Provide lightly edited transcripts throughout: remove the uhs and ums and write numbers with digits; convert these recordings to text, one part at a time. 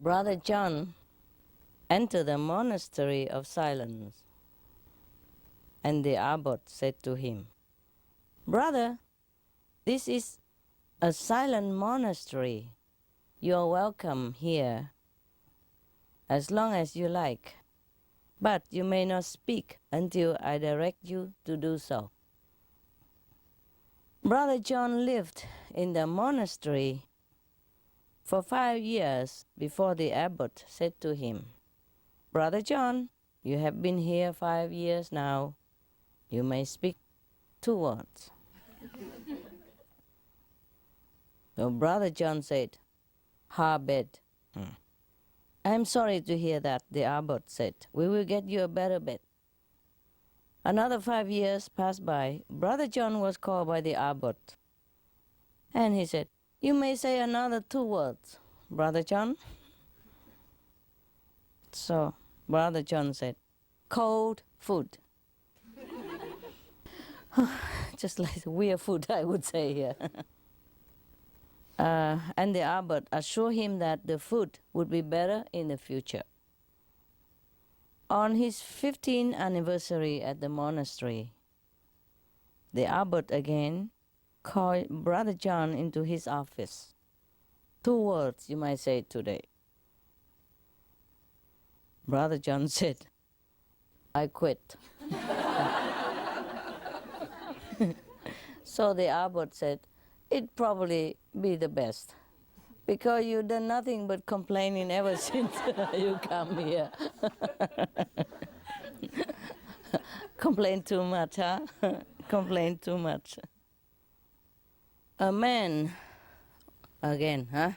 Brother John entered the monastery of silence, and the abbot said to him, "Brother, this is a silent monastery. You are welcome here as long as you like, but you may not speak until I direct you to do so." Brother John lived in the monastery for 5 years before the abbot said to him, "Brother John, you have been here 5 years now. You may speak 2 words." So Brother John said, "Ha bed." "I'm sorry to hear that," the abbot said. "We will get you a better bed." Another 5 years passed by. Brother John was called by the abbot, and he said, "You may say another 2 words, Brother John." So Brother John said, "Cold food." Just like weird food, I would say here. And the abbot assured him that the food would be better in the future. On his 15th anniversary at the monastery, the abbot again called Brother John into his office. 2 words you might say today. Brother John said, "I quit." So the abbot said, "It'd probably be the best, because you've done nothing but complaining ever since you come here." Complain too much, huh? Complain too much. A man, again,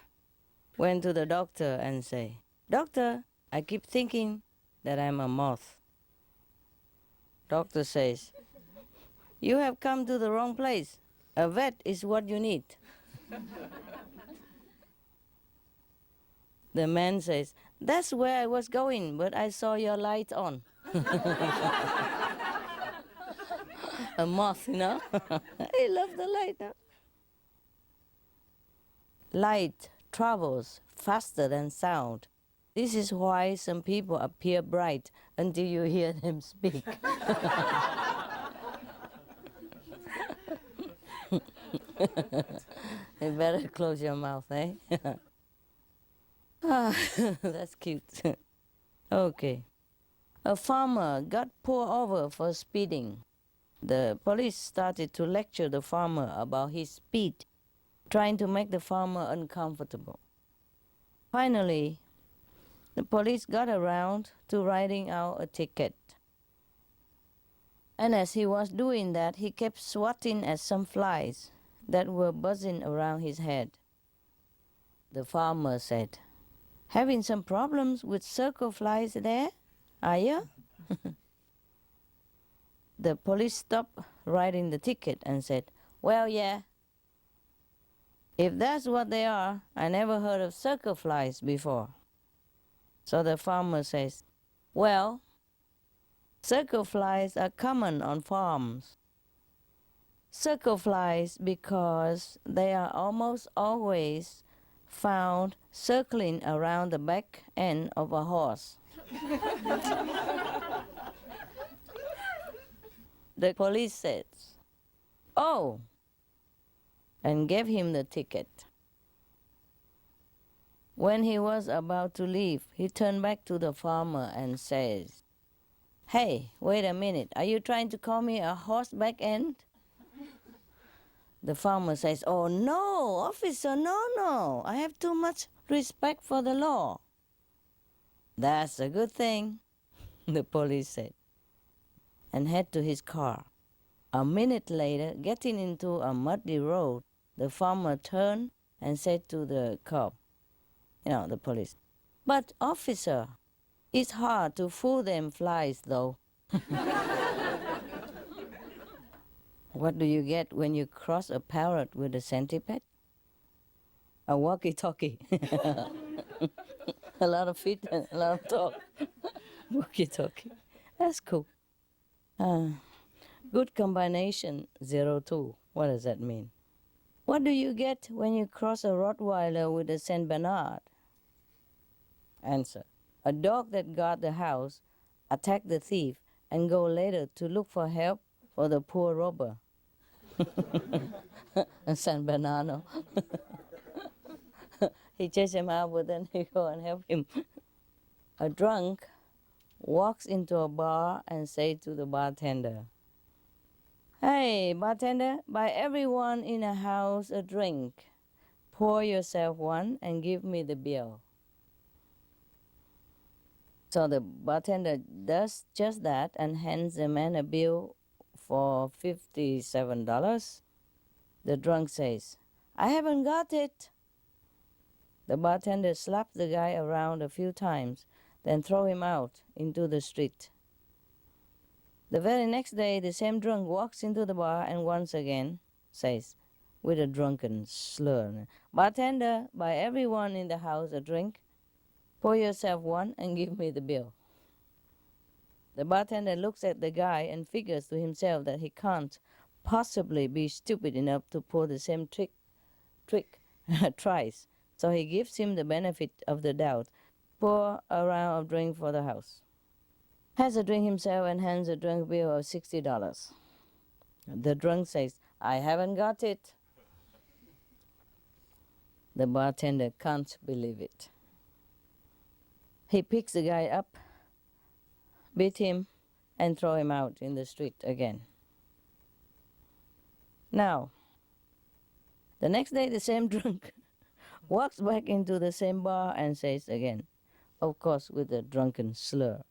went to the doctor and say, "Doctor, I keep thinking that I'm a moth." Doctor says, "You have come to the wrong place. A vet is what you need." The man says, "That's where I was going, but I saw your light on." A moth, you know? I love the light. Huh? Light travels faster than sound. This is why some people appear bright until you hear them speak. You better close your mouth, eh? That's cute. Okay. A farmer got pulled over for speeding. The police started to lecture the farmer about his speed, trying to make the farmer uncomfortable. Finally, the police got around to writing out a ticket. And as he was doing that, he kept swatting at some flies that were buzzing around his head. The farmer said, "Having some problems with circle flies there, are you?" The police stopped writing the ticket and said, "Well, yeah. If that's what they are, I never heard of circle flies before." So the farmer says, "Well, circle flies are common on farms. Circle flies because they are almost always found circling around the back end of a horse." The police says, "Oh," and gave him the ticket. When he was about to leave, he turned back to the farmer and says, "Hey, wait a minute, are you trying to call me a horseback end?" The farmer says, "Oh no, officer, no, I have too much respect for the law." "That's a good thing," the police said, and head to his car. A minute later, getting into a muddy road, the farmer turned and said to the cop, the police, "But officer, it's hard to fool them flies though." What do you get when you cross a parrot with a centipede? A walkie-talkie. A lot of feet and a lot of talk. Walkie-talkie. That's cool. Good combination, 02. What does that mean? What do you get when you cross a Rottweiler with a Saint Bernard? Answer. A dog that guard the house, attack the thief, and go later to look for help for the poor robber. And San Bernardo. He chased him out, but then he go and help him. A drunk walks into a bar and say to the bartender, "Hey, bartender, buy everyone in a house a drink. Pour yourself one and give me the bill." So the bartender does just that and hands the man a bill for $57. The drunk says, "I haven't got it." The bartender slaps the guy around a few times, then throw him out into the street. The very next day, the same drunk walks into the bar and once again says, with a drunken slur, "Bartender, buy everyone in the house a drink. Pour yourself one and give me the bill." The bartender looks at the guy and figures to himself that he can't possibly be stupid enough to pull the same trick twice. So he gives him the benefit of the doubt, pour a round of drink for the house. Has a drink himself and hands a drunk bill of $60. The drunk says, "I haven't got it." The bartender can't believe it. He picks the guy up, beat him, and throw him out in the street again. Now, the next day the same drunk walks back into the same bar and says again, of course with a drunken slur,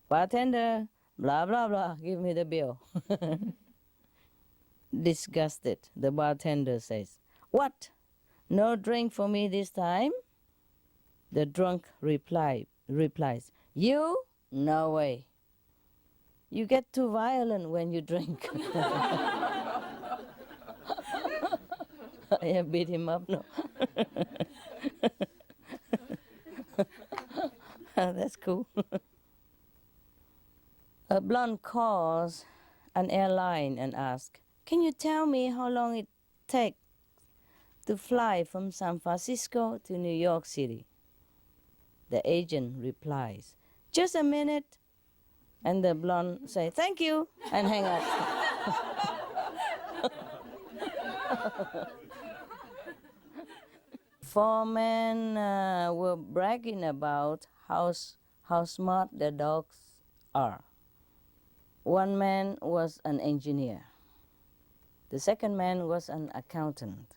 "Bartender, blah, blah, blah, give me the bill." Disgusted, the bartender says, "What? No drink for me this time?" The drunk replies, "You? No way. You get too violent when you drink." I beat him up, no. That's cool. A blonde calls an airline and asks, "Can you tell me how long it takes to fly from San Francisco to New York City?" The agent replies, "Just a minute." And the blonde says, "Thank you," and hang up. Four men were bragging about how smart their dogs are. One man was an engineer. The second man was an accountant.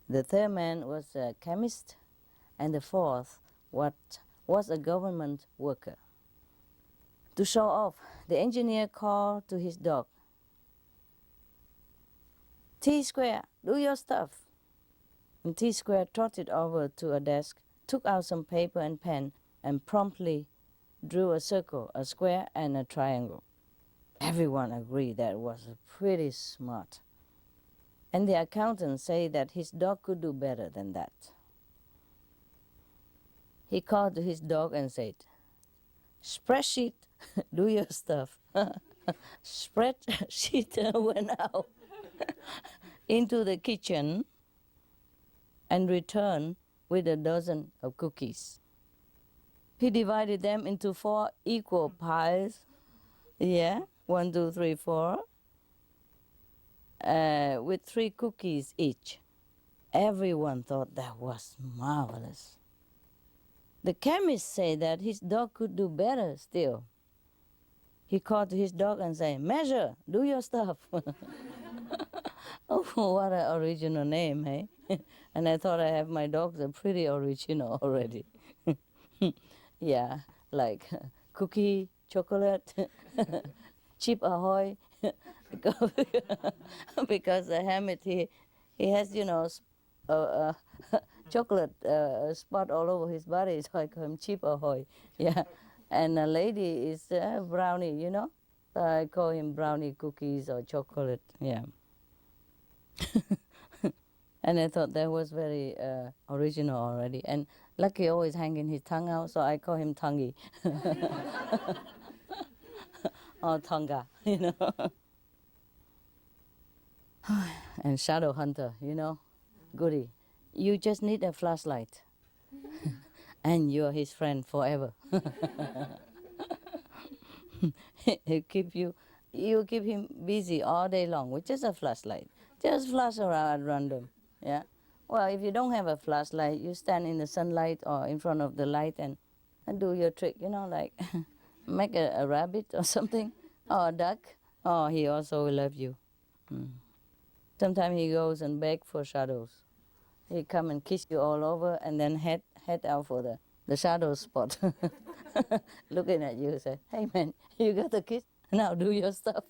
The third man was a chemist. And the fourth was a government worker. To show off, the engineer called to his dog, "T-Square, do your stuff." And T-Square trotted over to a desk, took out some paper and pen, and promptly drew a circle, a square, and a triangle. Everyone agreed that was pretty smart. And the accountant said that his dog could do better than that. He called to his dog and said, "Spreadsheet, do your stuff." Spreadsheet went out into the kitchen and returned with a dozen of cookies. He divided them into 4 equal piles. Yeah, 1, 2, 3, 4. With 3 cookies each. Everyone thought that was marvelous. The chemist said that his dog could do better still. He called to his dog and said, "Measure, do your stuff." Oh, what an original name, hey? And I thought I have my dogs are pretty original already. Yeah, like Cookie, Chocolate, Chip Ahoy, because, because the hermit, he has, a chocolate spot all over his body, so I call him cheap ahoy. Yeah. And a lady is brownie, So I call him brownie cookies or chocolate. Yeah. And I thought that was very original already. And Lucky always hanging his tongue out, so I call him Tonguey. Or Tonga, And Shadow Hunter, Goody. You just need a flashlight. And you're his friend forever. You keep him busy all day long with just a flashlight. Just flash around at random. Yeah. Well, if you don't have a flashlight, you stand in the sunlight or in front of the light and do your trick, like make a rabbit or something, or a duck. Oh, he also will love you. Sometimes he goes and beg for shadows. He come and kiss you all over and then head out for the shadow spot. Looking at you, say, hey man, you got the kiss? Now do your stuff.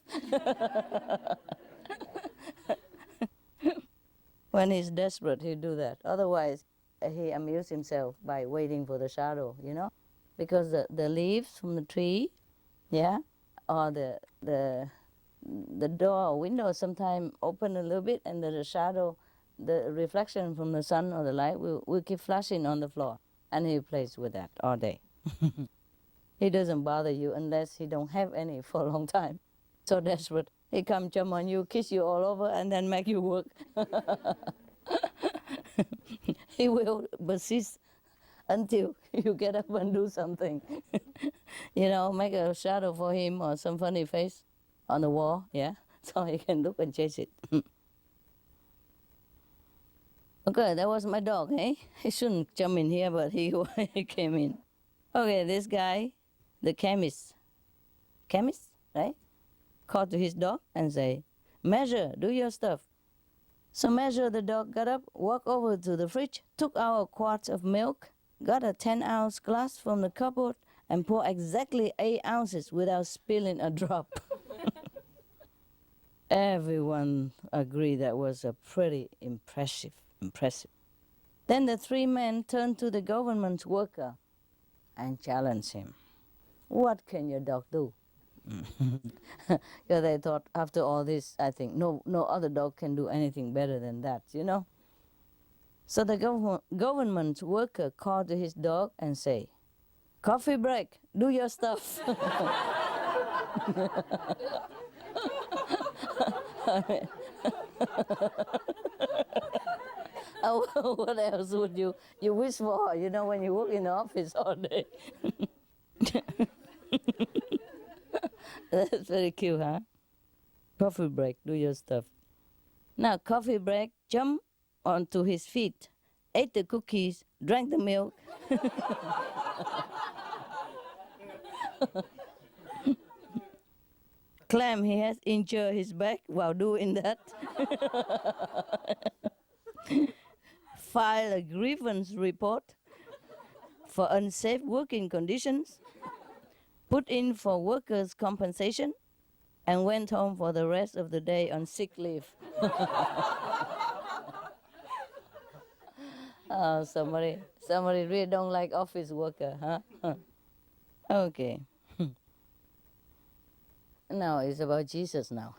When he's desperate, he'll do that. Otherwise, he amuses himself by waiting for the shadow, Because the leaves from the tree, yeah, or the door or window sometimes open a little bit and the shadow, the reflection from the sun or the light will keep flashing on the floor. And he plays with that all day. He doesn't bother you unless he don't have any for a long time. So desperate. He come jump on you, kiss you all over, and then make you work. He will persist until you get up and do something. Make a shadow for him or some funny face on the wall, yeah? So he can look and chase it. Okay, that was my dog, eh? He shouldn't jump in here, but he came in. Okay, this guy, the chemist, right? Called to his dog and say, Measure, do your stuff. So Measure, the dog, got up, walked over to the fridge, took out a quart of milk, got a 10-ounce glass from the cupboard, and poured exactly 8 ounces without spilling a drop. Everyone agreed that was a pretty impressive. Then the 3 men turned to the government worker and challenged him. What can your dog do? Because they thought, after all this, I think no other dog can do anything better than that, So the government worker called to his dog and say, Coffee break, do your stuff. What else would you wish for, when you work in the office all day? That's very cute, huh? Coffee break, do your stuff. Now, coffee break, jump onto his feet, ate the cookies, drank the milk. Claim he has injured his back while doing that. File a grievance report for unsafe working conditions, put in for workers' compensation, and went home for the rest of the day on sick leave. Oh, somebody really don't like office worker, huh? Okay. Now it's about Jesus now.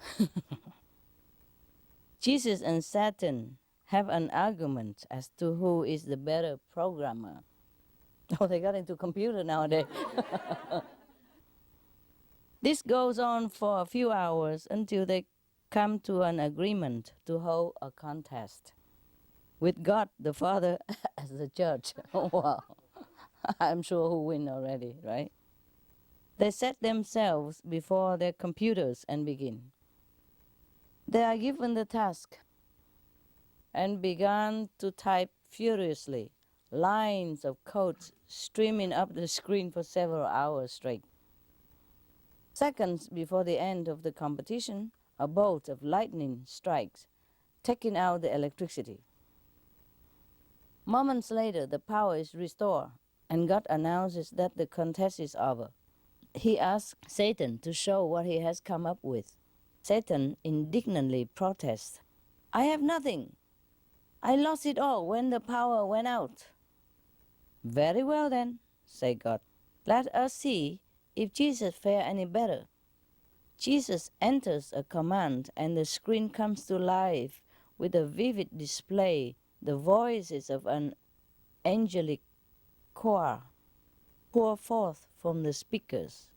Jesus and Satan have an argument as to who is the better programmer. Oh, they got into computer nowadays. This goes on for a few hours until they come to an agreement to hold a contest with God the Father as the judge. Wow. I'm sure who win already, right? They set themselves before their computers and begin. They are given the task and began to type furiously, lines of code streaming up the screen for several hours straight. Seconds before the end of the competition, a bolt of lightning strikes, taking out the electricity. Moments later, the power is restored, and God announces that the contest is over. He asks Satan to show what he has come up with. Satan indignantly protests, I have nothing. I lost it all when the power went out. Very well then, said God. Let us see if Jesus fare any better. Jesus enters a command and the screen comes to life with a vivid display, the voices of an angelic choir pour forth from the speakers.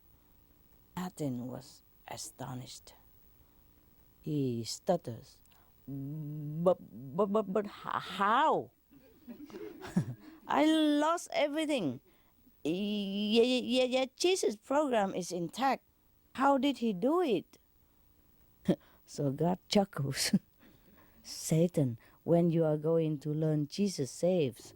Martin was astonished. He stutters. But how? I lost everything. Yeah, Jesus' program is intact. How did he do it? So God chuckles. Satan, when you are going to learn Jesus saves.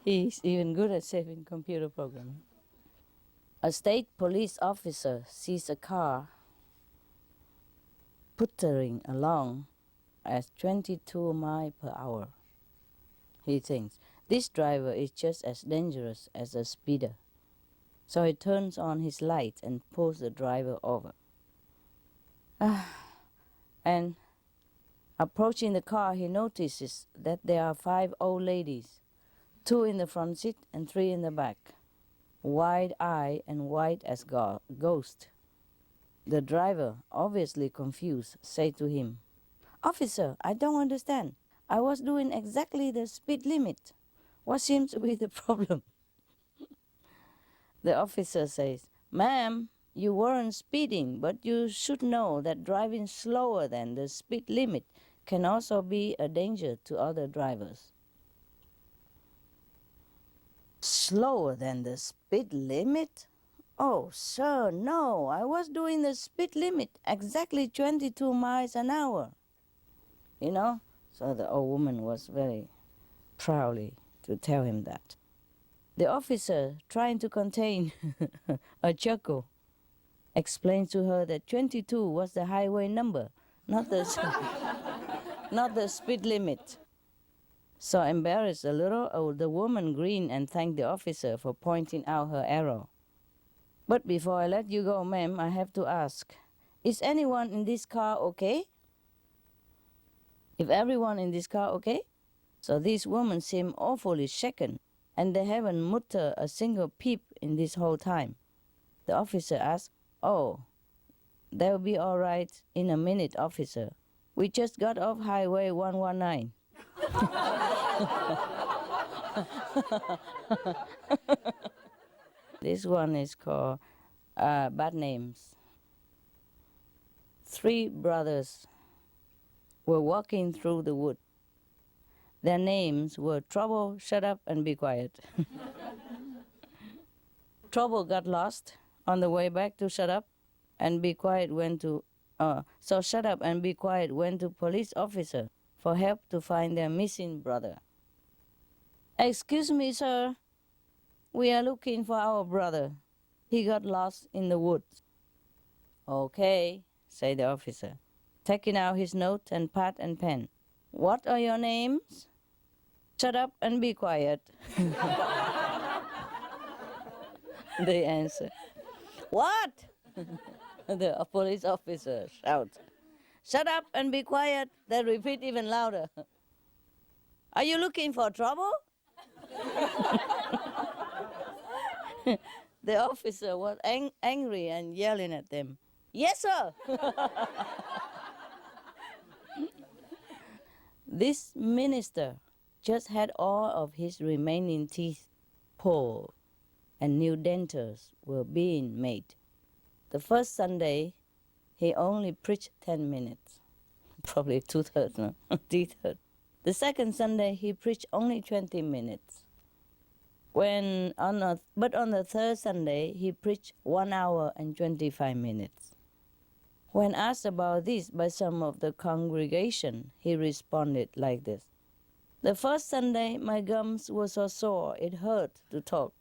He's even good at saving computer programs. A state police officer sees a car puttering along at 22 miles per hour. He thinks, this driver is just as dangerous as a speeder. So he turns on his light and pulls the driver over. And approaching the car, he notices that there are 5 old ladies, 2 in the front seat and 3 in the back, wide-eyed and white as ghost. The driver, obviously confused, said to him, Officer, I don't understand. I was doing exactly the speed limit. What seems to be the problem? The officer says, Ma'am, you weren't speeding, but you should know that driving slower than the speed limit can also be a danger to other drivers. Slower than the speed limit? Oh, sir, no, I was doing the speed limit exactly 22 miles an hour. You know? So the old woman was very proudly to tell him that. The officer, trying to contain a chuckle, explained to her that 22 was the highway number, not the, not the speed limit. So embarrassed a little, the woman grinned and thanked the officer for pointing out her error. But before I let you go, ma'am, I have to ask, is anyone in this car okay? If everyone in this car okay? So these women seem awfully shaken, and they haven't muttered a single peep in this whole time. The officer asked, Oh, they'll be all right in a minute, officer. We just got off Highway 119. This one is called Bad Names. 3 brothers were walking through the wood. Their names were Trouble, Shut Up, and Be Quiet. Trouble got lost on the way back to Shut Up, and Be Quiet went to... so Shut Up and Be Quiet went to police officer for help to find their missing brother. Excuse me, sir. We are looking for our brother. He got lost in the woods. Okay, said the officer, taking out his note and pad and pen. What are your names? Shut up and be quiet. They answer. What? The police officer shouts. Shut up and be quiet. They repeat even louder. Are you looking for trouble? The officer was angry and yelling at them. Yes, sir. This minister just had all of his remaining teeth pulled and new dentures were being made. The first Sunday, he only preached 10 minutes. Probably 2/3, no? 3/3. The second Sunday, he preached only 20 minutes. But on the third Sunday, he preached 1 hour and 25 minutes. When asked about this by some of the congregation, he responded like this. The first Sunday, my gums were so sore it hurt to talk.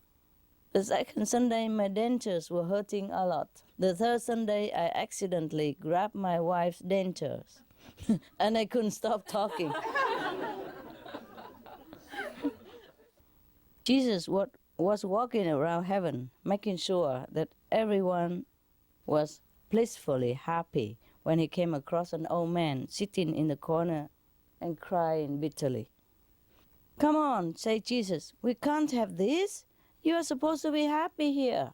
The second Sunday, my dentures were hurting a lot. The third Sunday, I accidentally grabbed my wife's dentures. And I couldn't stop talking. Jesus was walking around heaven, making sure that everyone was blissfully happy when he came across an old man sitting in the corner and crying bitterly. "Come on," said Jesus, "we can't have this. You are supposed to be happy here."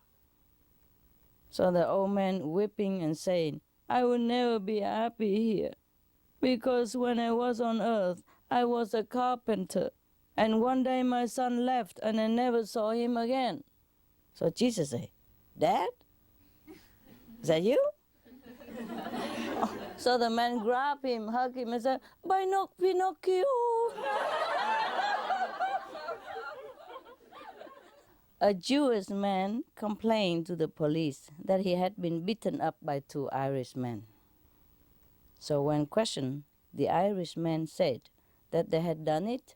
So the old man weeping and saying, "I will never be happy here, because when I was on earth, I was a carpenter, and one day my son left and I never saw him again." So Jesus said, "Dad, is that you?" So the man grabbed him, hugged him, and said, Pinocchio." A Jewish man complained to the police that he had been beaten up by two Irishmen. So when questioned, the Irishman said that they had done it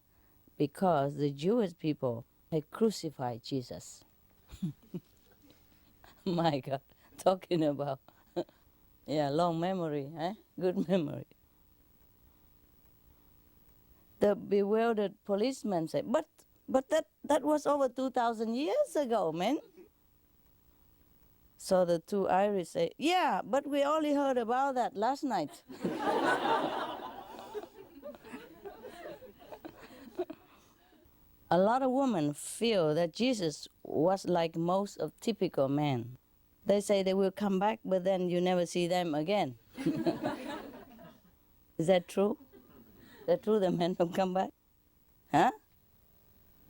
because the Jewish people had crucified Jesus. My God, talking about, long memory, eh? Good memory. The bewildered policeman said, but that was over 2,000 years ago, man. So the two Irish say, "Yeah, but we only heard about that last night." A lot of women feel that Jesus was like most of typical men. They say they will come back, but then you never see them again. Is that true? Is that true, the men don't come back? Huh?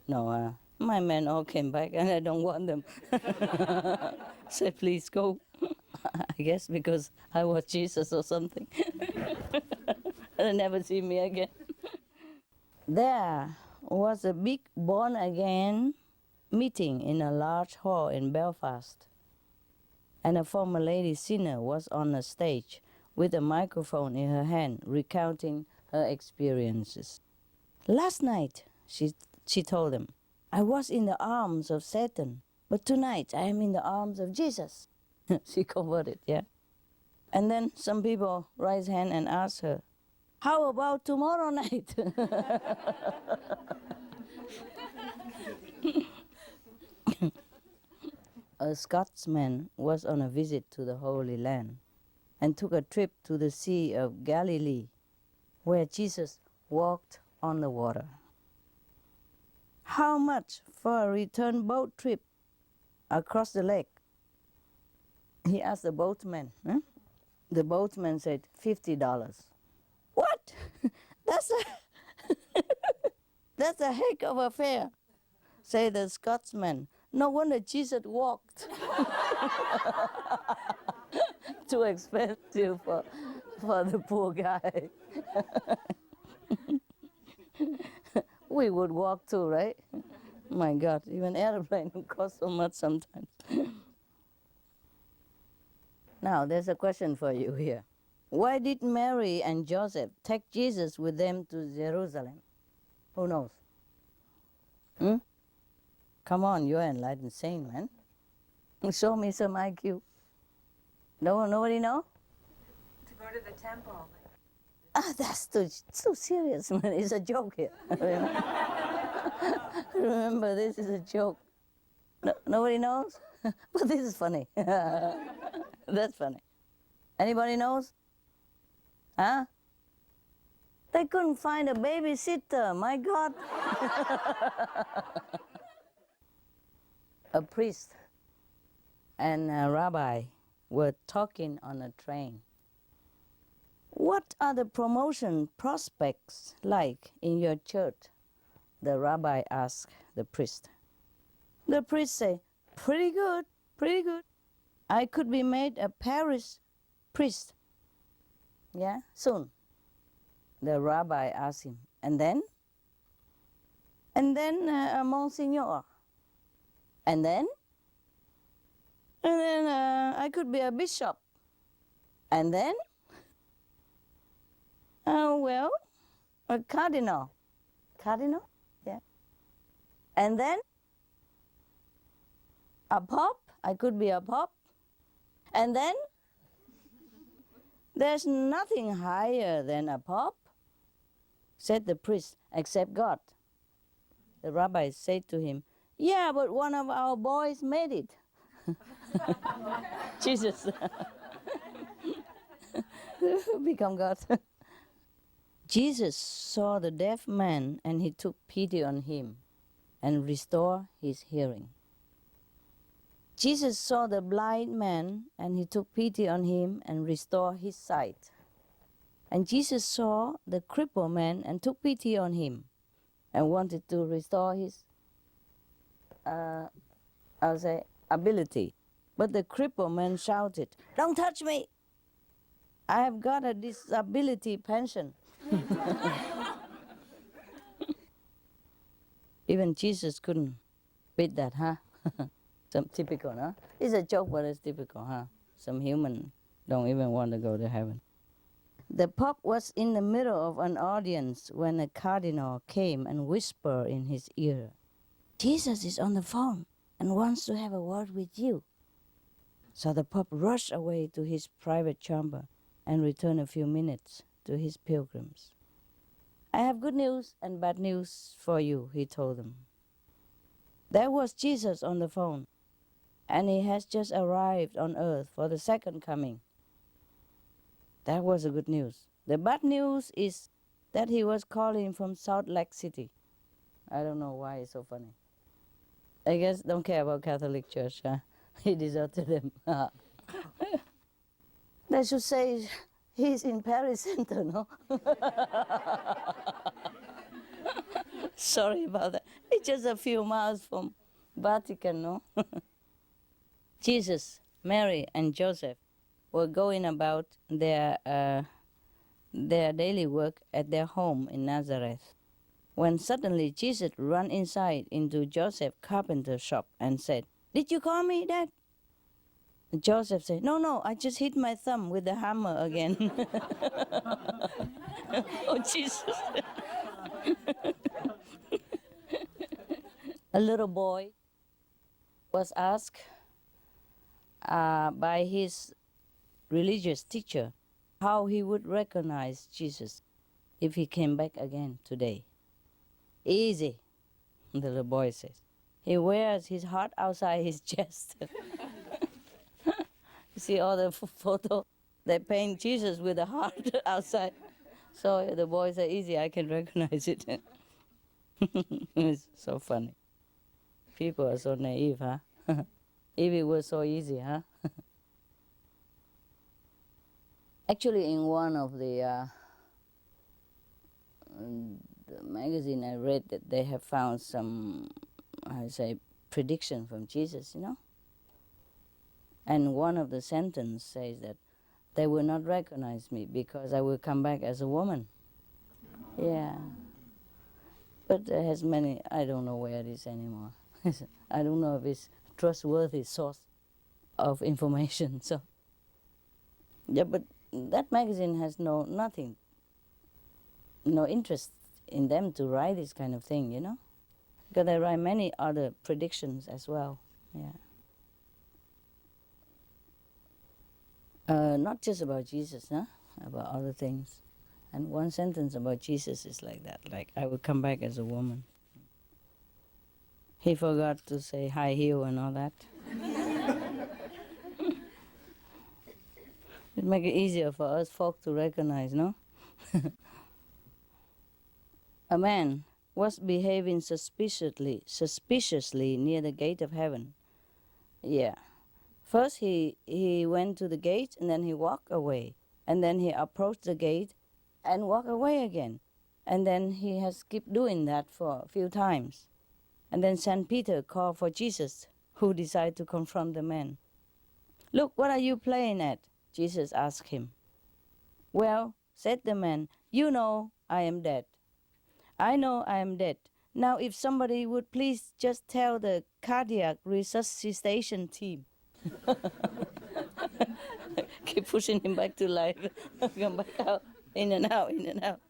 No, my men all came back and I don't want them. Say, "Please go." I guess because I was Jesus or something. They never see me again. There was a big born-again meeting in a large hall in Belfast. And a former lady sinner was on the stage with a microphone in her hand recounting her experiences. "Last night," she told them, "I was in the arms of Satan, but tonight I am in the arms of Jesus." She converted, yeah. And then some people raised hand and asked her, "How about tomorrow night?" A Scotsman was on a visit to the Holy Land and took a trip to the Sea of Galilee, where Jesus walked on the water. "How much for a return boat trip across the lake?" he asked the boatman. Huh? The boatman said, $50. "What? That's a that's a heck of a fare," said the Scotsman. "No wonder Jesus walked." Too expensive for the poor guy. We would walk too, right? My God, even airplane costs so much sometimes. Now, there's a question for you here. Why did Mary and Joseph take Jesus with them to Jerusalem? Who knows? Come on, you're enlightened saint, man. Show me some IQ. Nobody know? To go to the temple. That's too serious, man. It's a joke here. Remember, this is a joke. Nobody knows? But this is funny. That's funny. Anybody knows? Huh? They couldn't find a babysitter, my God. A priest and a rabbi were talking on a train. "What are the promotion prospects like in your church?" the rabbi asked the priest. The priest said, pretty good. I could be made a parish priest. Yeah, soon. The rabbi asked him, and then? And then a monsignor. And then? And then I could be a bishop. And then? Well, a cardinal. Cardinal? Yeah. And then? A pope. I could be a pope. And then? There's nothing higher than a pop, said the priest, except God. The rabbi said to him, yeah, but one of our boys made it. Jesus become God. Jesus saw the deaf man and he took pity on him and restored his hearing. Jesus saw the blind man and he took pity on him and restored his sight. And Jesus saw the crippled man and took pity on him and wanted to restore his ability. But the crippled man shouted, don't touch me! I have got a disability pension. Even Jesus couldn't beat that, huh? Some typical, huh? It's a joke, but it's typical, huh? Some human don't even want to go to heaven. The Pope was in the middle of an audience when a cardinal came and whispered in his ear, Jesus is on the phone and wants to have a word with you. So the Pope rushed away to his private chamber and returned a few minutes to his pilgrims. I have good news and bad news for you, he told them. There was Jesus on the phone, and he has just arrived on earth for the second coming. That was the good news. The bad news is that he was calling from Salt Lake City. I don't know why it's so funny. I guess don't care about Catholic Church, huh? He deserted them. They should say he's in Paris Center, no? Sorry about that. It's just a few miles from Vatican, no? Jesus, Mary, and Joseph were going about their daily work at their home in Nazareth, when suddenly Jesus ran inside into Joseph's carpenter shop and said, did you call me, Dad? Joseph said, no, I just hit my thumb with the hammer again. Oh, Jesus. A little boy was asked by his religious teacher how he would recognize Jesus if he came back again today. Easy, the little boy says. He wears his heart outside his chest. You see all the photo, they paint Jesus with a heart outside. So the boy said, easy, I can recognize it. It's so funny. People are so naive, huh? If it was so easy, huh? Actually, in one of the magazine I read that they have found some, prediction from Jesus, you know? And one of the sentence says that they will not recognize me because I will come back as a woman. Yeah. But it has many, I don't know where it is anymore. I don't know if it's trustworthy source of information. So, yeah, but that magazine has no interest in them to write this kind of thing, you know? Because they write many other predictions as well, yeah. Not just about Jesus, huh? About other things. And one sentence about Jesus is like that, like, I will come back as a woman. He forgot to say high heel and all that. It make it easier for us folk to recognize, no? A man was behaving suspiciously near the gate of heaven. Yeah. First he went to the gate and then he walked away. And then he approached the gate and walked away again. And then he has kept doing that for a few times. And then St. Peter called for Jesus, who decided to confront the man. Look, what are you playing at? Jesus asked him. Well, said the man, you know I am dead. I know I am dead. Now if somebody would please just tell the cardiac resuscitation team. Keep pushing him back to life. Come back out, in and out, in and out.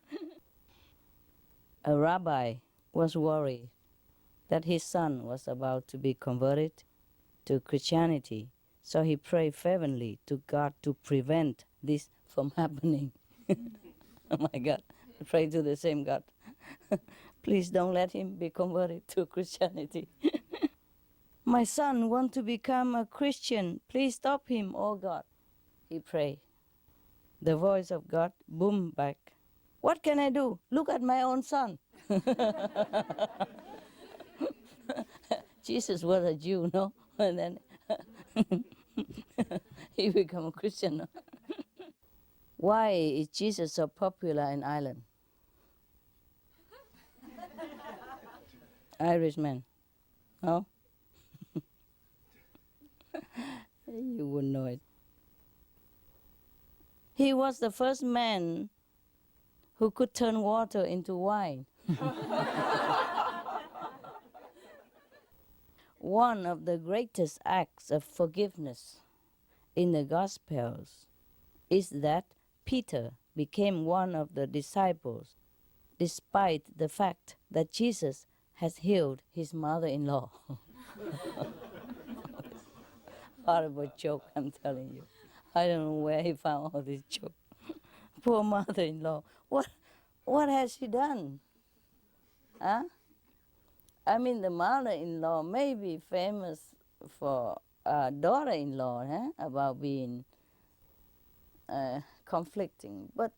A rabbi was worried that his son was about to be converted to Christianity, so he prayed fervently to God to prevent this from happening. Oh my God, pray to the same God. Please don't let him be converted to Christianity. My son wants to become a Christian. Please stop him, oh God. He prayed. The voice of God boomed back. What can I do? Look at my own son. Jesus was a Jew, no? And then he became a Christian. No? Why is Jesus so popular in Ireland? Irishman. No? You wouldn't know it. He was the first man who could turn water into wine. One of the greatest acts of forgiveness in the Gospels is that Peter became one of the disciples despite the fact that Jesus has healed his mother-in-law. Horrible joke, I'm telling you. I don't know where he found all this joke. Poor mother-in-law. What has she done? Huh? I mean, the mother-in-law may be famous for daughter-in-law, about being conflicting, but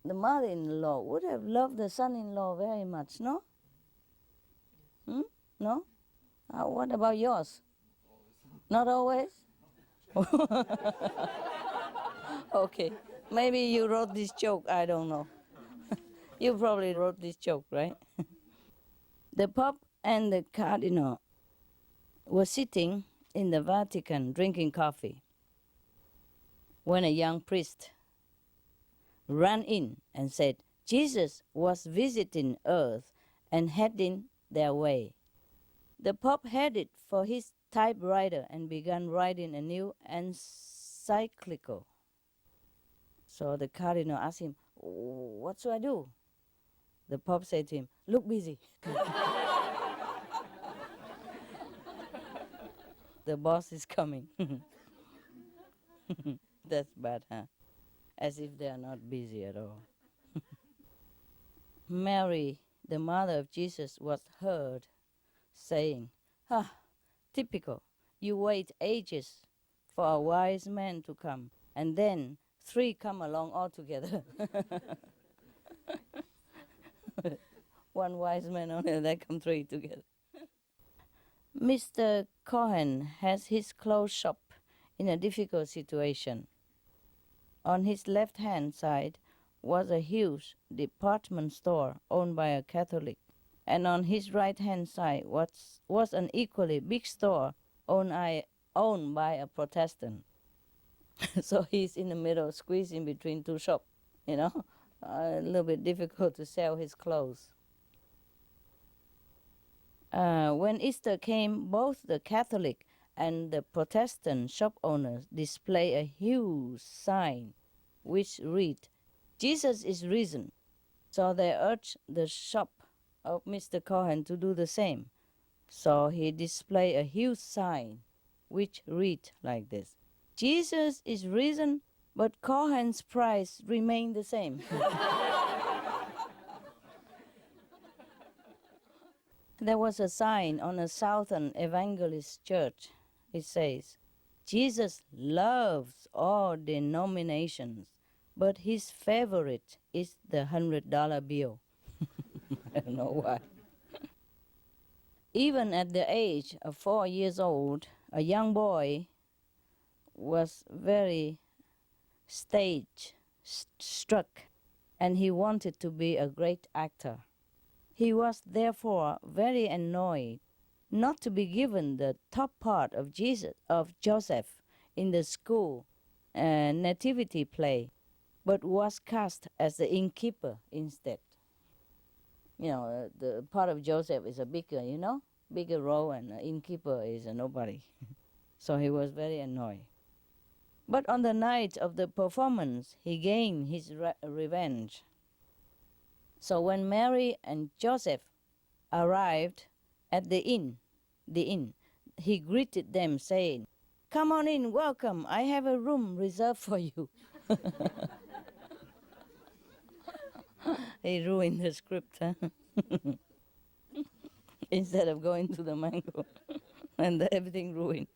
the mother-in-law would have loved the son-in-law very much, no? No? What about yours? Not always? Okay, maybe you wrote this joke, I don't know. You probably wrote this joke, right? The Pope and the Cardinal were sitting in the Vatican drinking coffee when a young priest ran in and said, Jesus was visiting Earth and heading their way. The Pope headed for his typewriter and began writing a new encyclical. So the Cardinal asked him, what should I do? The Pope said to him, look busy. The boss is coming. That's bad, huh? As if they are not busy at all. Mary, the mother of Jesus, was heard saying, typical, you wait ages for a wise man to come, and then 3 come along all together. One wise man only, and then come 3 together. Mr. Cohen has his clothes shop in a difficult situation. On his left-hand side was a huge department store owned by a Catholic, and on his right-hand side was an equally big store owned by a Protestant. So he's in the middle, squeezed in between 2 shops, a little bit difficult to sell his clothes. When Easter came, both the Catholic and the Protestant shop owners display a huge sign which read, Jesus is risen. So they urged the shop of Mr. Cohen to do the same. So he displayed a huge sign which read like this, Jesus is risen, but Cohen's price remained the same. There was a sign on a Southern Evangelist church. It says, Jesus loves all denominations, but his favorite is the $100 bill. I don't know why. Even at the age of 4 years old, a young boy was very stage struck, and he wanted to be a great actor. He was therefore very annoyed not to be given the top part of Joseph in the school nativity play, but was cast as the innkeeper instead. The part of Joseph is a bigger role, and the innkeeper is a nobody. So he was very annoyed. But on the night of the performance, he gained his revenge. So when Mary and Joseph arrived at the inn, he greeted them saying, come on in, welcome, I have a room reserved for you. He ruined the script, huh? Instead of going to the mango, and everything ruined.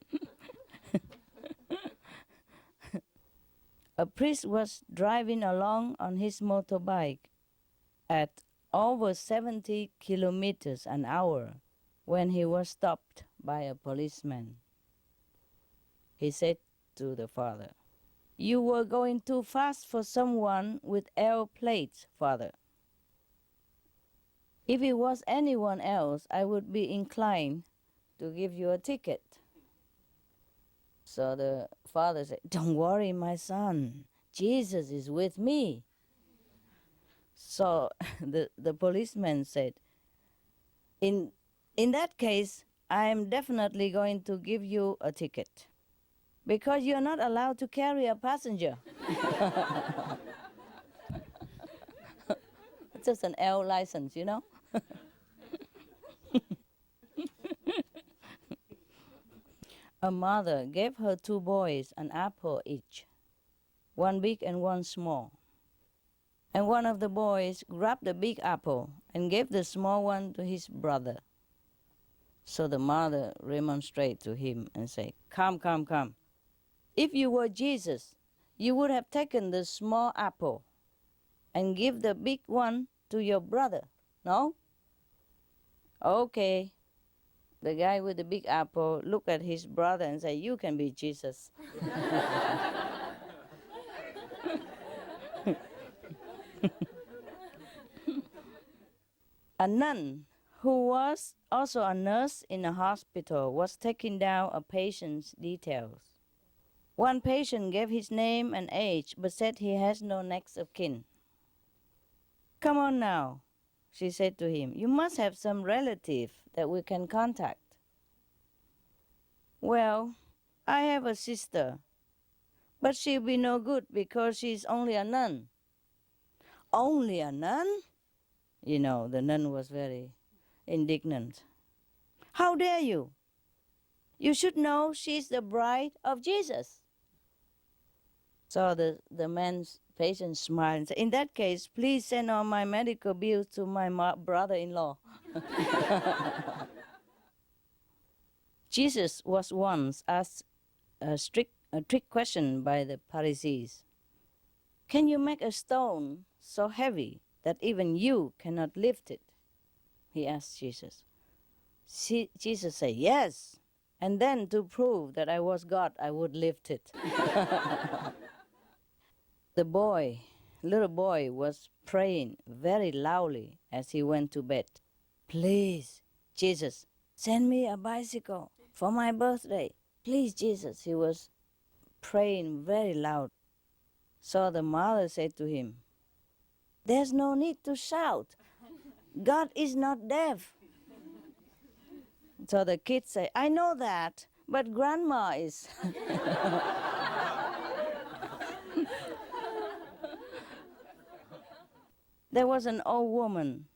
A priest was driving along on his motorbike at over 70 kilometers an hour when he was stopped by a policeman. He said to the father, "You were going too fast for someone with L plates, father. If it was anyone else, I would be inclined to give you a ticket." So the father said, "Don't worry, my son. Jesus is with me." So the policeman said, in that case, I am definitely going to give you a ticket because you're not allowed to carry a passenger. It's just an L license, you know? A mother gave her 2 boys an apple each, one big and one small. And one of the boys grabbed the big apple and gave the small one to his brother. So the mother remonstrated to him and said, "Come, come, come. If you were Jesus, you would have taken the small apple and give the big one to your brother, no?" Okay. The guy with the big apple looked at his brother and said, "You can be Jesus." A nun who was also a nurse in a hospital was taking down a patient's details. One patient gave his name and age but said he has no next of kin. "Come on now," she said to him. "You must have some relative that we can contact." "Well, I have a sister, but she'll be no good because she's only a nun." "Only a nun?" You know, the nun was very indignant. "How dare you? You should know she's the bride of Jesus." So the man's patient smiled and said, "In that case, please send all my medical bills to my brother-in-law." Jesus was once asked a trick question by the Pharisees. "Can you make a stone so heavy that even you cannot lift it?" He asked Jesus. Jesus said, "Yes. And then to prove that I was God, I would lift it." The little boy was praying very loudly as he went to bed. "Please, Jesus, send me a bicycle for my birthday. Please, Jesus." He was praying very loud. So the mother said to him, "There's no need to shout. God is not deaf." So the kid said, "I know that, but grandma is." There was an old woman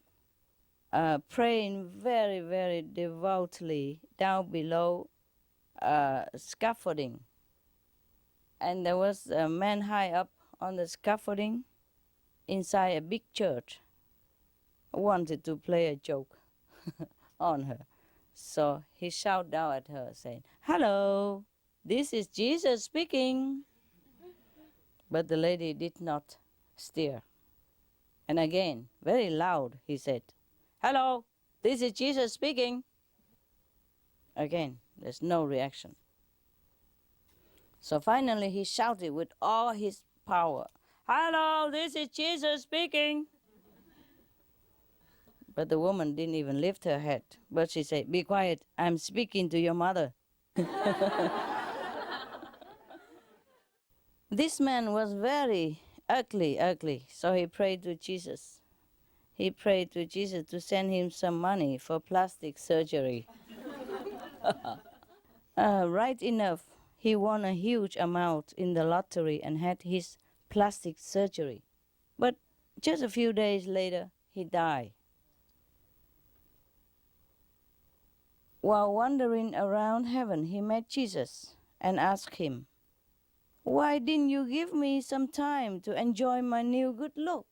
praying very, very devoutly down below scaffolding. And there was a man high up on the scaffolding inside a big church who wanted to play a joke on her. So he shouted down at her saying, "Hello, this is Jesus speaking." But the lady did not stir. And again, very loud, he said, "Hello, this is Jesus speaking." Again, there's no reaction. So finally he shouted with all his power, "Hello, this is Jesus speaking." But the woman didn't even lift her head. But she said, "Be quiet, I'm speaking to your mother." This man was very ugly. So he prayed to Jesus. He prayed to Jesus to send him some money for plastic surgery. Right enough, he won a huge amount in the lottery and had his plastic surgery. But just a few days later, he died. While wandering around heaven, he met Jesus and asked him, Why didn't you give me some time to enjoy my new good look?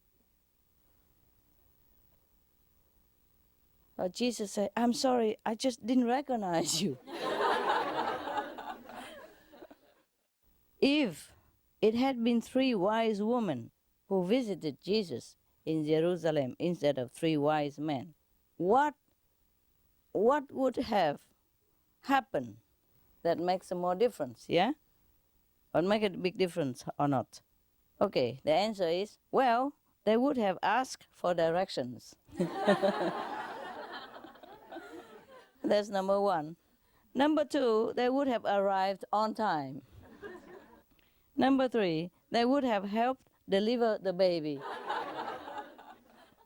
Jesus said, I'm sorry, I just didn't recognize you. If it had been 3 wise women who visited Jesus in Jerusalem instead of 3 wise men, what would have happened that makes a more difference, yeah? Or make a big difference or not? Okay, the answer is, well, they would have asked for directions. That's number 1. Number 2, they would have arrived on time. Number 3, they would have helped deliver the baby.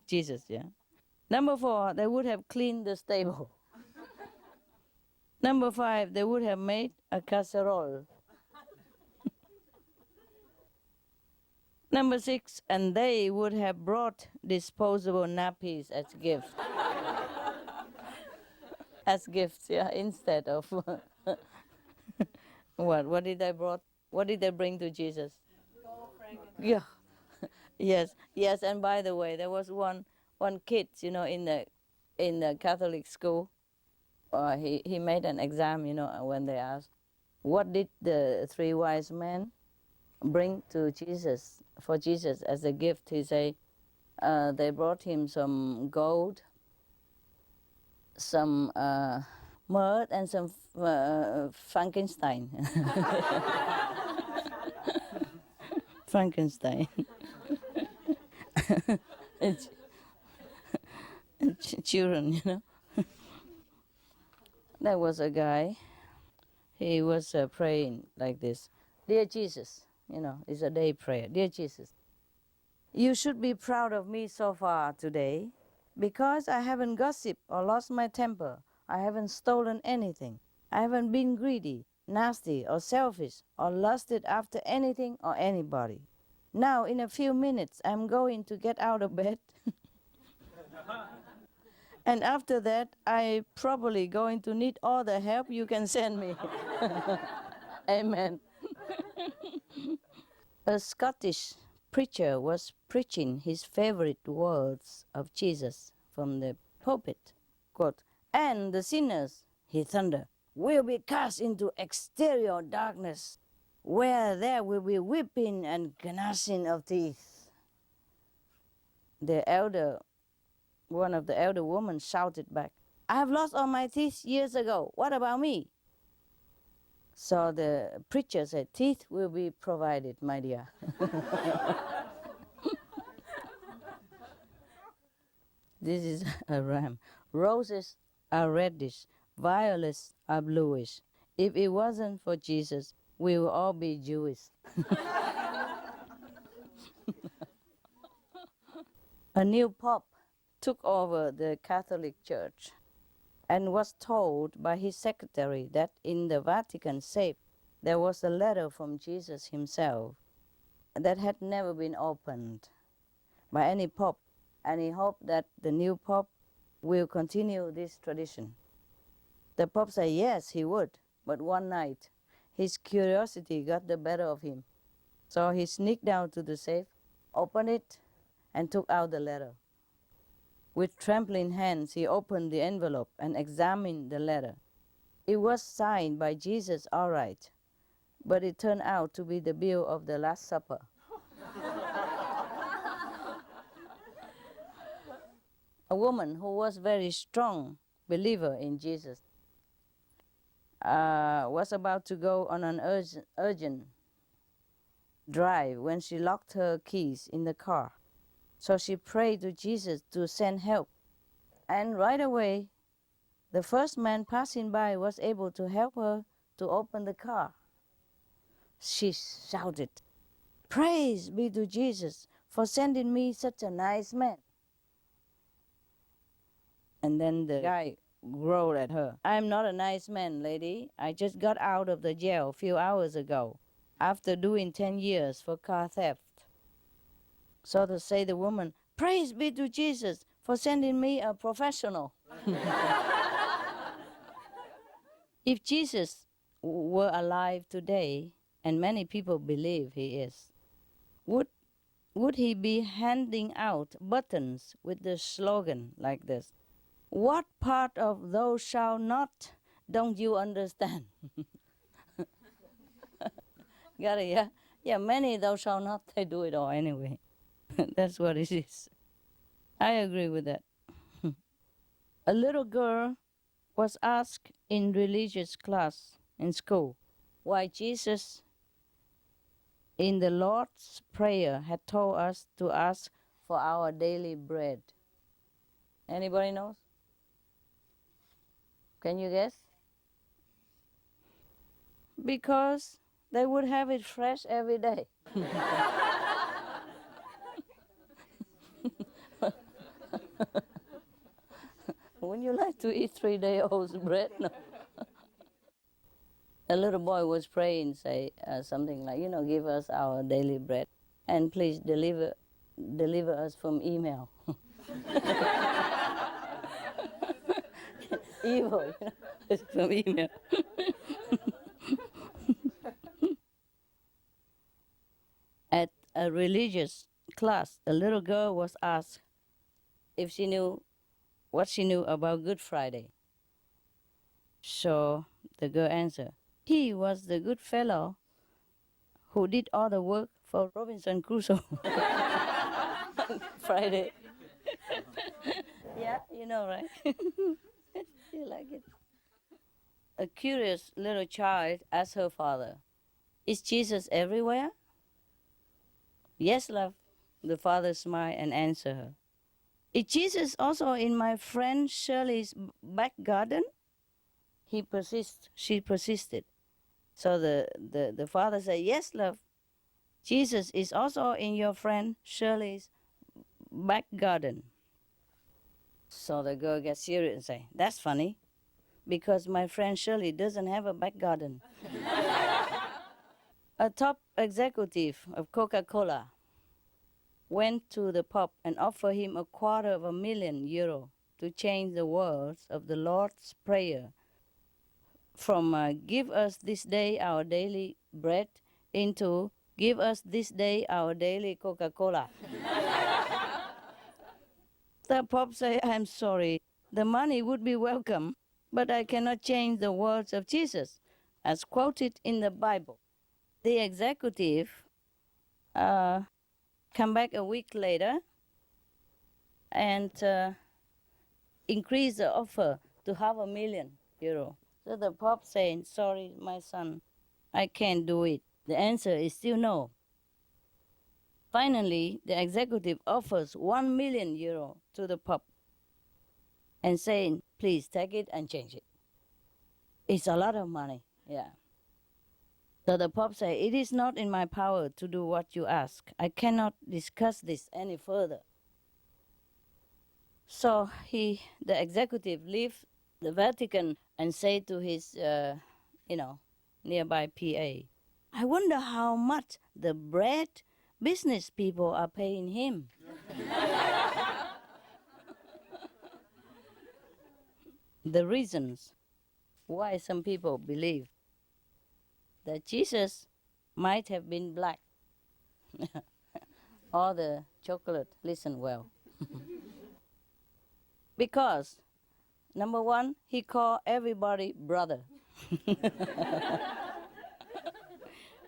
Jesus, yeah. Number 4, they would have cleaned the stable. Number 5, they would have made a casserole. Number 6, and they would have brought disposable nappies as gifts. As gifts, yeah, instead of what? What did they brought? What did they bring to Jesus? Yeah, yes. And by the way, there was one kid, in the Catholic school. He made an exam, when they asked, what did the 3 wise men bring to Jesus for Jesus as a gift? He say, they brought him some gold, some mud, and some Frankenstein. Frankenstein. It's children. There was a guy. He was praying like this. Dear Jesus, it's a day prayer. Dear Jesus, you should be proud of me so far today because I haven't gossiped or lost my temper. I haven't stolen anything. I haven't been greedy, nasty, or selfish, or lusted after anything or anybody. Now, in a few minutes, I'm going to get out of bed. And after that, I probably going to need all the help you can send me. Amen. A Scottish preacher was preaching his favorite words of Jesus from the pulpit. Quote, and the sinners, he thundered, will be cast into exterior darkness, where there will be weeping and gnashing of teeth. One of the elder women shouted back, I have lost all my teeth years ago. What about me? So the preacher said, teeth will be provided, my dear. This is a rhyme. Roses are reddish, violets are bluish. If it wasn't for Jesus, we will all be Jewish. A new pope took over the Catholic Church and was told by his secretary that in the Vatican safe there was a letter from Jesus himself that had never been opened by any pope, and he hoped that the new pope will continue this tradition. The pope said yes, he would, but one night his curiosity got the better of him. So he sneaked down to the safe, opened it, and took out the letter. With trembling hands, he opened the envelope and examined the letter. It was signed by Jesus, all right, but it turned out to be the bill of the Last Supper. A woman who was very strong believer in Jesus was about to go on an urgent drive when she locked her keys in the car. So she prayed to Jesus to send help. And right away, the first man passing by was able to help her to open the car. She shouted, praise be to Jesus for sending me such a nice man. And then the guy growled at her, I'm not a nice man, lady. I just got out of the jail a few hours ago after doing 10 years for car theft. So to say the woman, praise be to Jesus for sending me a professional. If Jesus were alive today, and many people believe he is, would he be handing out buttons with the slogan like this? What part of thou shalt not don't you understand? Got it, yeah? Yeah, many thou shalt not, they do it all anyway. That's what it is. I agree with that. A little girl was asked in religious class in school why Jesus in the Lord's Prayer had told us to ask for our daily bread. Anybody knows? Can you guess? Because they would have it fresh every day. Wouldn't you like to eat 3-day-old bread? No. A little boy was praying, say something like, give us our daily bread, and please deliver us from email. Evil, from email. At a religious class, a little girl was asked if she knew what she knew about Good Friday. So the girl answered, he was the good fellow who did all the work for Robinson Crusoe. Friday. Yeah, you know, right? You like it. A curious little child asked her father, is Jesus everywhere? Yes, love. The father smiled and answered her. Is Jesus also in my friend Shirley's back garden? She persisted. So the father said, yes, love. Jesus is also in your friend Shirley's back garden. So the girl gets serious and say, that's funny, because my friend Shirley doesn't have a back garden. A top executive of Coca-Cola went to the Pope and offered him €250,000 to change the words of the Lord's Prayer from give us this day our daily bread into give us this day our daily Coca-Cola. The Pope said, I'm sorry, the money would be welcome, but I cannot change the words of Jesus as quoted in the Bible. The executive come back a week later and increase the offer to €500,000. So the Pope saying, sorry, my son, I can't do it. The answer is still no. Finally, the executive offers €1,000,000 to the Pope and saying, please take it and change it. It's a lot of money, yeah. So the Pope said, it is not in my power to do what you ask. I cannot discuss this any further. So the executive left the Vatican and said to his, nearby PA, I wonder how much the bread business people are paying him. The reasons why some people believe that Jesus might have been black. Or the chocolate, listen well. Because, number one, he called everybody brother.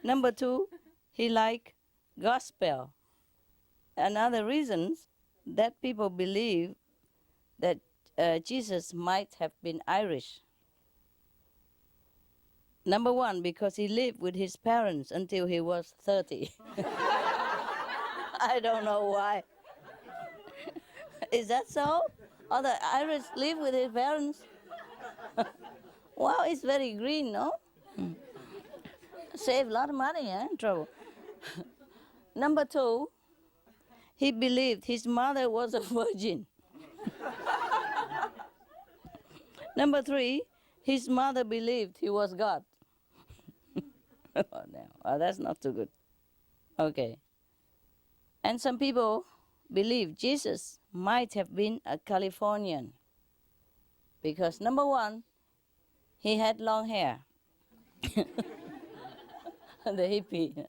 Number two, he liked gospel. Another reasons that people believe that Jesus might have been Irish. Number one, because he lived with his parents until he was 30. I don't know why. Is that so? Or the Irish live with his parents? Wow, it's very green, no? Save a lot of money, trouble. Number two, he believed his mother was a virgin. Number three, his mother believed he was God. Oh, no. Well, that's not too good. Okay. And some people believe Jesus might have been a Californian because, number one, he had long hair. the hippie.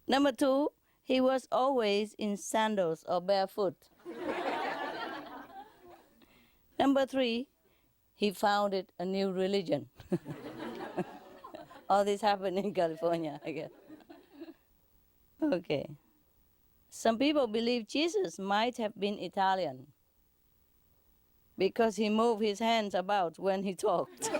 Number 2, he was always in sandals or barefoot. Number 3, he founded a new religion. All this happened in California, I guess. Okay. Some people believe Jesus might have been Italian because he moved his hands about when he talked.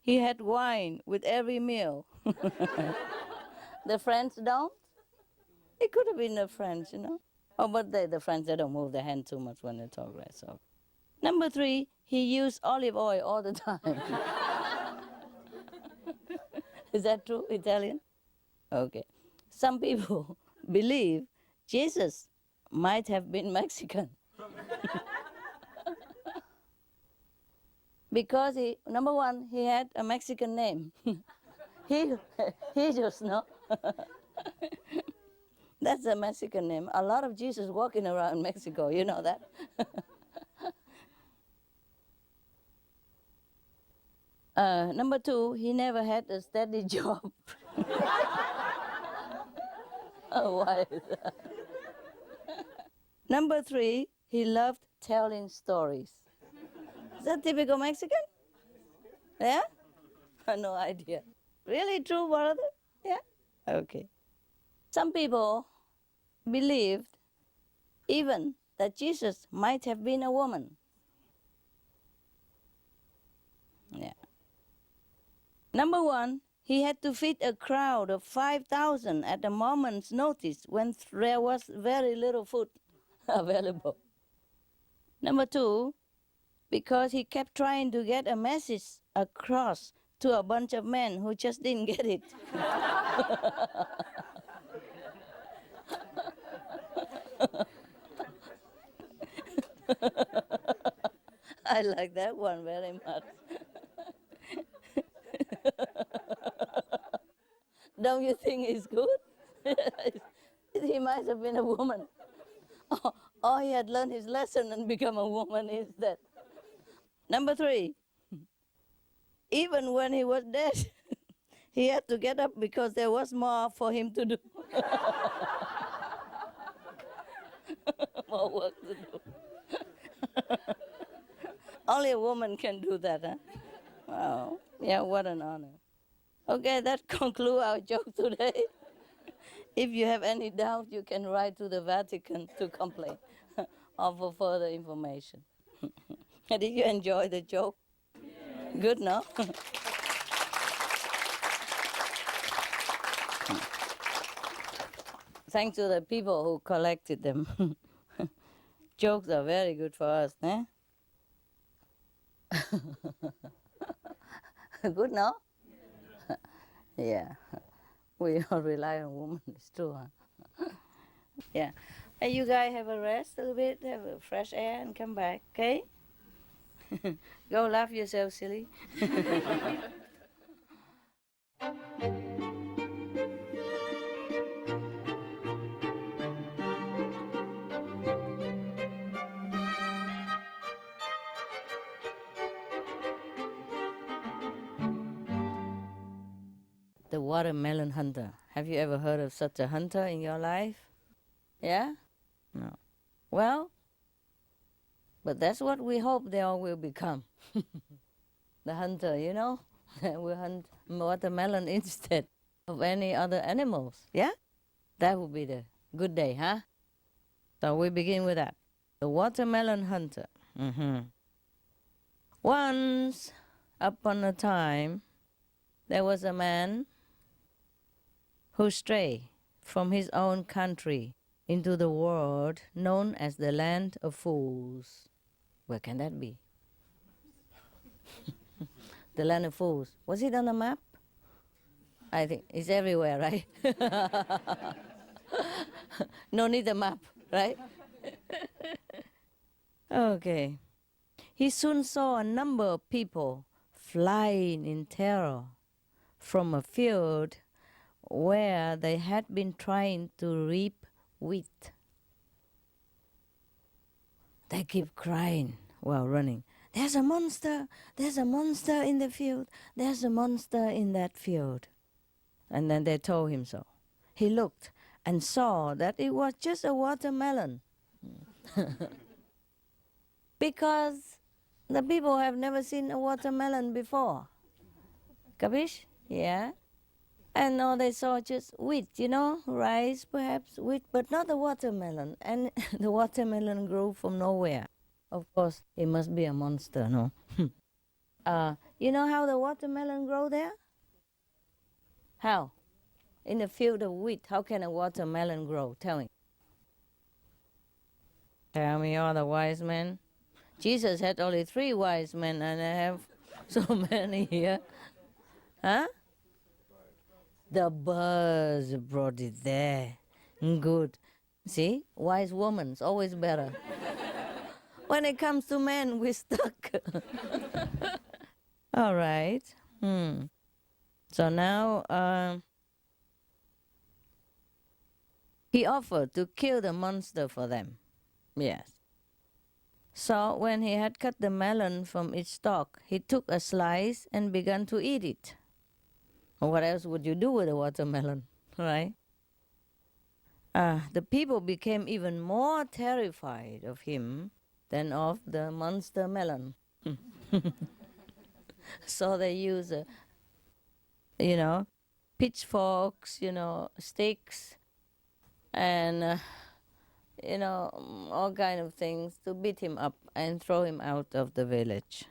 He had wine with every meal. The French don't. It could have been the French, you know. Oh, but the French, they don't move their hand too much when they talk, right? So, number 3, he used olive oil all the time. Is that true, Italian? Okay. Some people believe Jesus might have been Mexican. Because number 1, he had a Mexican name. he just know. That's a Mexican name. A lot of Jesus walking around Mexico, you know that? Number 2, he never had a steady job. Oh, why is that? Number 3, he loved telling stories. Is that typical Mexican? Yeah? No idea. Really true, brother? Yeah? Okay. Some people believed even that Jesus might have been a woman. Yeah. Number 1, he had to feed a crowd of 5,000 at a moment's notice when there was very little food available. Number 2, because he kept trying to get a message across to a bunch of men who just didn't get it. I like that one very much. Don't you think it's good? He might have been a woman. Or he had learned his lesson and become a woman instead. Number 3, even when he was dead, he had to get up because there was more for him to do. More work to do. Only a woman can do that, huh? Wow. Yeah, what an honor. Okay, that concludes our joke today. If you have any doubt, you can write to the Vatican to complain or for further information. Did you enjoy the joke? Good, no? Thanks to the people who collected them. Jokes are very good for us, eh? Good, no? Yeah. We all rely on women, it's true, huh? Yeah. Hey, you guys have a rest a little bit, have a fresh air, and come back, okay? Go laugh yourself, silly. The watermelon hunter. Have you ever heard of such a hunter in your life? Yeah? No. Well, but that's what we hope they all will become. The hunter, you know? Will hunt watermelon instead of any other animals. Yeah? That would be the good day, huh? So we begin with that. The watermelon hunter. Once upon a time, there was a man who strayed from his own country into the world known as the land of fools. Where can that be? The land of fools. Was it on the map? I think it's everywhere, right? No need a map, right? Okay. He soon saw a number of people flying in terror from a field where they had been trying to reap wheat. They keep crying while running. there's a monster in the field, there's a monster in that field. And then they told him so. He looked and saw that it was just a watermelon. Because the people have never seen a watermelon before. Capish? Yeah. And all they saw just wheat, rice perhaps, wheat, but not the watermelon. And the watermelon grew from nowhere. Of course, it must be a monster, no? You know how the watermelon grow there? How? In a field of wheat, how can a watermelon grow? Tell me. Tell me, all the wise men. Jesus had only 3 wise men, and I have so many here. Huh? The birds brought it there. Good. See, wise woman's always better. When it comes to men, we're stuck. All right. So now he offered to kill the monster for them. Yes. So when he had cut the melon from its stalk, he took a slice and began to eat it. What else would you do with a watermelon, right? The people became even more terrified of him than of the monster melon. So they use, pitchforks, sticks, and all kind of things to beat him up and throw him out of the village.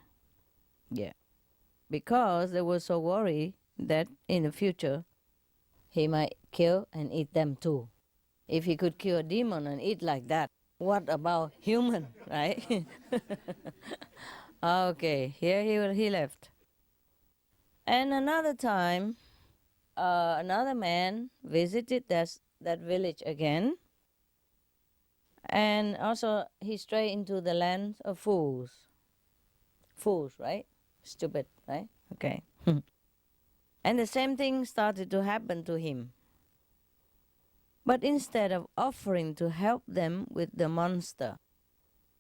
Yeah, because they were so worried that in the future he might kill and eat them too. If he could kill a demon and eat like that, what about human, right? Okay, here he left. And another time, another man visited that village again. And also he strayed into the land of fools. Fools, right? Stupid, right? Okay. And the same thing started to happen to him. But instead of offering to help them with the monster,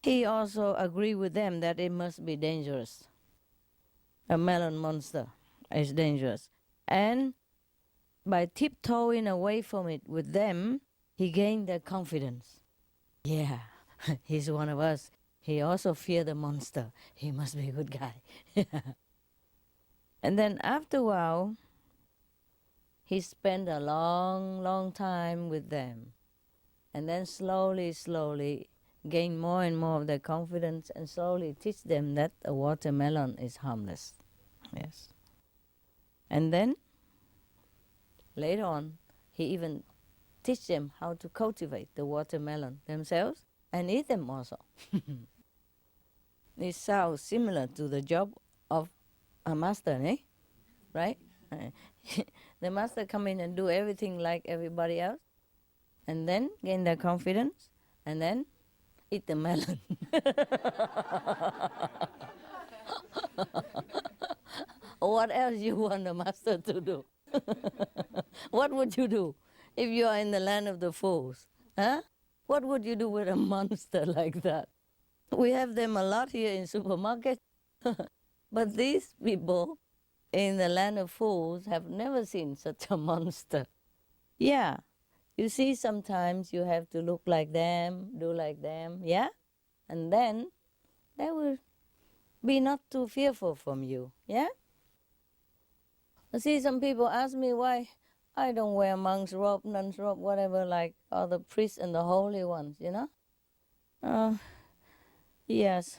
he also agreed with them that it must be dangerous. A melon monster is dangerous. And by tiptoeing away from it with them, he gained their confidence. Yeah, he's one of us. He also feared the monster. He must be a good guy. And then after a while, he spent a long, long time with them. And then slowly gain more and more of their confidence and slowly teach them that a watermelon is harmless. Yes. And then, later on, he even teach them how to cultivate the watermelon themselves and eat them also. It sounds similar to the job of a master, eh? Right? The master come in and do everything like everybody else, and then gain their confidence, and then eat the melon. What else you want the master to do? What would you do if you are in the land of the fools? Huh? What would you do with a monster like that? We have them a lot here in supermarket. But these people in the land of fools have never seen such a monster. Yeah, you see, sometimes you have to look like them, do like them, yeah? And then they will be not too fearful from you, yeah? I see some people ask me why I don't wear monk's robe, nun's robe, whatever, like all the priests and the holy ones, Yes.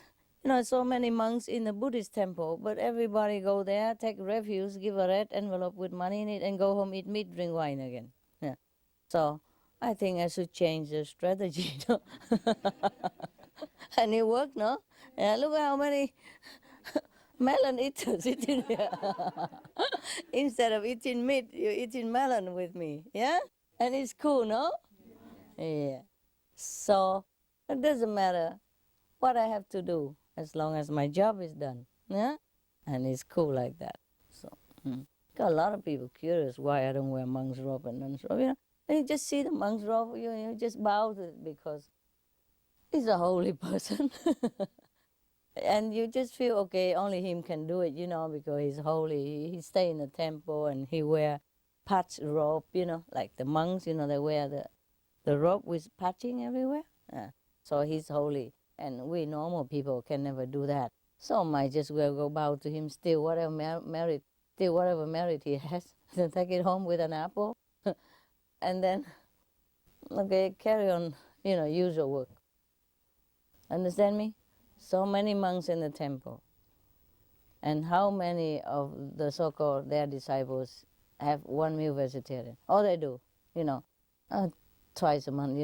So many monks in the Buddhist temple, but everybody go there, take refuge, give a red envelope with money in it, and go home, eat meat, drink wine again. Yeah. So I think I should change the strategy. And it worked, no? Yeah, look at how many melon eaters sitting here. Instead of eating meat, you're eating melon with me. Yeah? And it's cool, no? Yeah. So it doesn't matter what I have to do as long as my job is done. Yeah? And it's cool like that. So got a lot of people curious why I don't wear monk's robe and nun's robe. And you just see the monk's robe, you just bow to it because he's a holy person. And you just feel, okay, only him can do it, because he's holy. He stay in the temple and he wear patch robe, like the monks, they wear the robe with patching everywhere. So he's holy. And we normal people can never do that. So might just well go bow to him, steal whatever merit he has, then take it home with an apple, and then, okay, carry on, usual work. Understand me? So many monks in the temple. And how many of the so-called their disciples have one meal vegetarian? All they do, you know, uh, twice a month,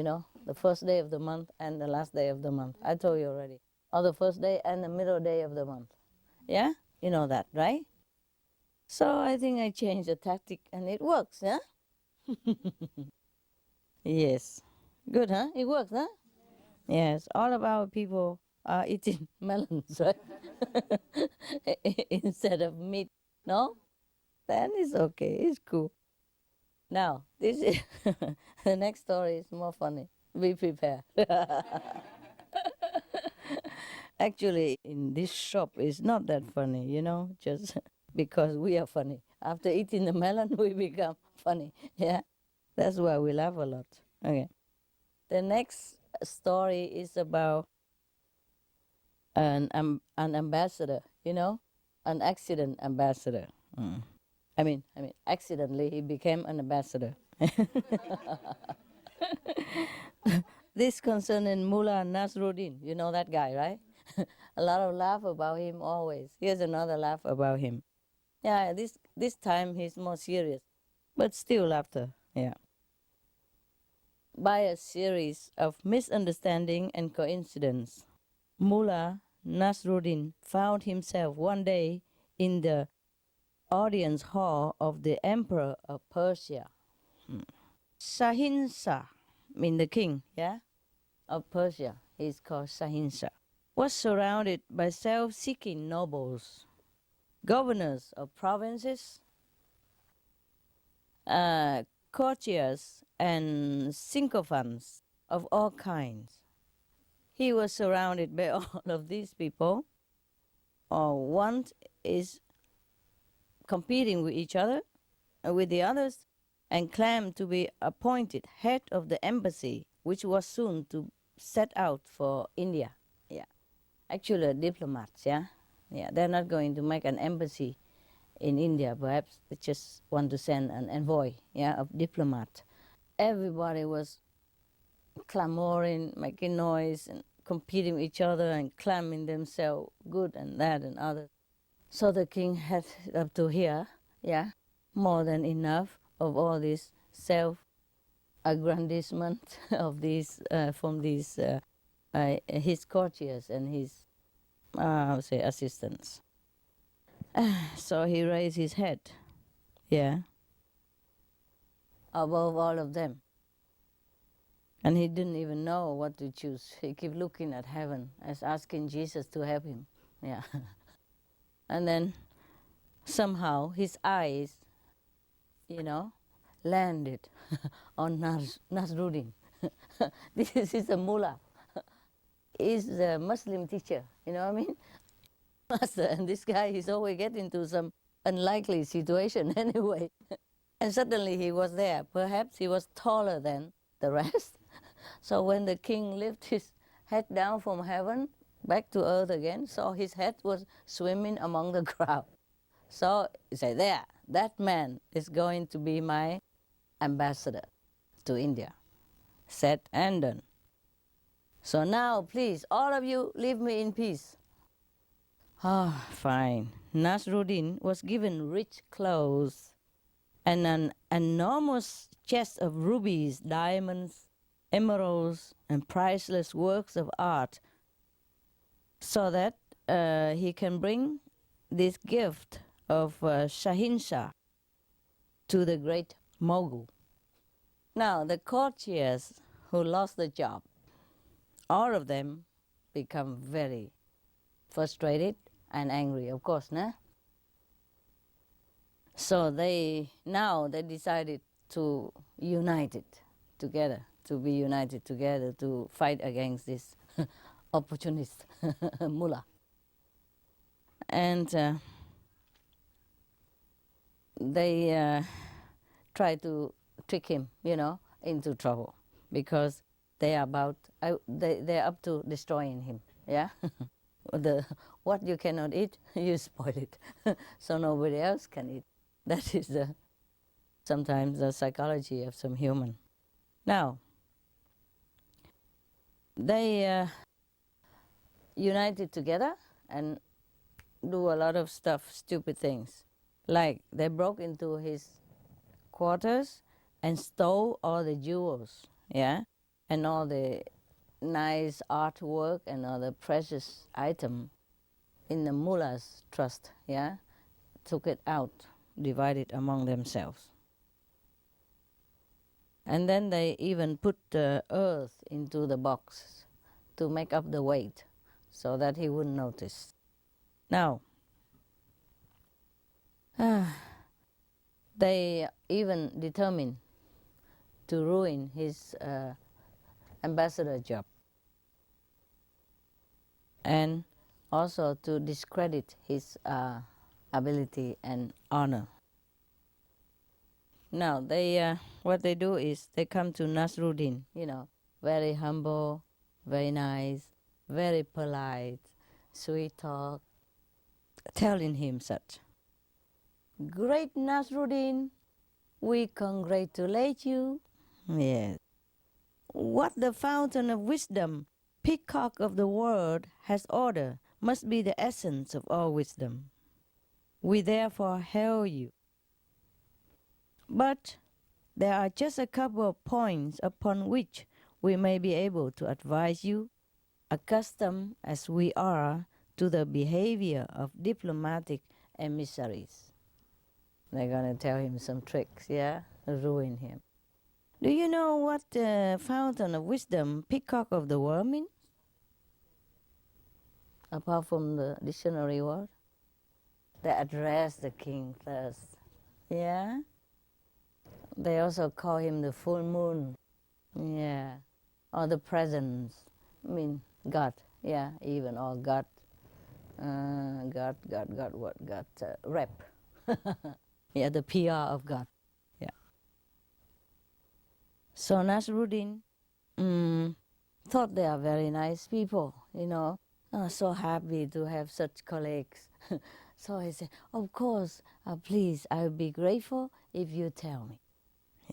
the first day of the month and the last day of the month. I told you already. Or the first day and the middle day of the month. Yeah? You know that, right? So I think I changed the tactic and it works, yeah? Yes. Good, huh? It works, huh? Yes. All of our people are eating melons, right? Instead of meat. No? Then it's okay. It's cool. Now, this is the next story is more funny. Be prepared. Actually, in this shop, it's not that funny, just because we are funny. After eating the melon, we become funny. Yeah, that's why we laugh a lot. Okay. The next story is about an ambassador, an accident ambassador. Mm. I mean, accidentally he became an ambassador. This concerning Mullah Nasruddin. You know that guy, right? A lot of laugh about him always. Here's another laugh about him. Yeah, this time he's more serious, but still laughter. Yeah. By a series of misunderstanding and coincidence, Mullah Nasruddin found himself one day in the audience hall of the Emperor of Persia. Shahinshah, mean the king, yeah, of Persia. He's called Shahinshah. Was surrounded by self-seeking nobles, governors of provinces, courtiers, and sycophants of all kinds. He was surrounded by all of these people. One is competing with each other, with the others, and claimed to be appointed head of the embassy, which was soon to set out for India. Yeah, actually diplomats. Yeah, they're not going to make an embassy in India. Perhaps they just want to send an envoy. Yeah, of diplomat. Everybody was clamoring, making noise, and competing with each other and claiming themselves good and that and other. So the king had up to here, yeah, more than enough of all this self-aggrandizement of these from these his courtiers and his assistants. So he raised his head, yeah, above all of them, and he didn't even know what to choose. He kept looking at heaven as asking Jesus to help him, yeah. And then somehow his eyes, landed on Nasruddin. This is a mullah. He's a Muslim teacher, you know what I mean? Master, and this guy is always getting into some unlikely situation anyway. And suddenly he was there. Perhaps he was taller than the rest. So when the king lifted his head down from heaven back to earth again, so his head was swimming among the crowd. So he said, there, that man is going to be my ambassador to India. Said and done. So now, please, all of you, leave me in peace. Ah, fine. Nasruddin was given rich clothes and an enormous chest of rubies, diamonds, emeralds, and priceless works of art, so that he can bring this gift of Shahinshah to the great mogul. Now, the courtiers who lost the job, all of them become very frustrated and angry, of course, nah? So they decided to unite it together, to be united together to fight against this opportunist mullah. And they try to trick him, into trouble, because they're up to destroying him. Yeah, what you cannot eat, you spoil it, so nobody else can eat. That is sometimes the psychology of some human. Now, they united together and do a lot of stuff, stupid things. Like they broke into his quarters and stole all the jewels, yeah, and all the nice artwork and all the precious item in the mullah's trust, yeah, took it out, divided among themselves. And then they even put the earth into the box to make up the weight so that he wouldn't notice. Now, they even determined to ruin his ambassador job and also to discredit his ability and honor. Now, what they do is they come to Nasruddin, very humble, very nice, very polite, sweet talk, telling him such. Great Nasruddin, we congratulate you. Yes. What the fountain of wisdom, peacock of the world, has ordered must be the essence of all wisdom. We therefore hail you. But there are just a couple of points upon which we may be able to advise you, accustomed as we are to the behavior of diplomatic emissaries. They're going to tell him some tricks, yeah? Ruin him. Do you know what the fountain of wisdom, peacock of the world means? Apart from the dictionary word? They address the king first, yeah? They also call him the full moon, yeah, or the presence, God, yeah, even, or God, rep, yeah, the PR of God, yeah. So Nasruddin thought they are very nice people, so happy to have such colleagues. So he said, of course, please, I will be grateful if you tell me.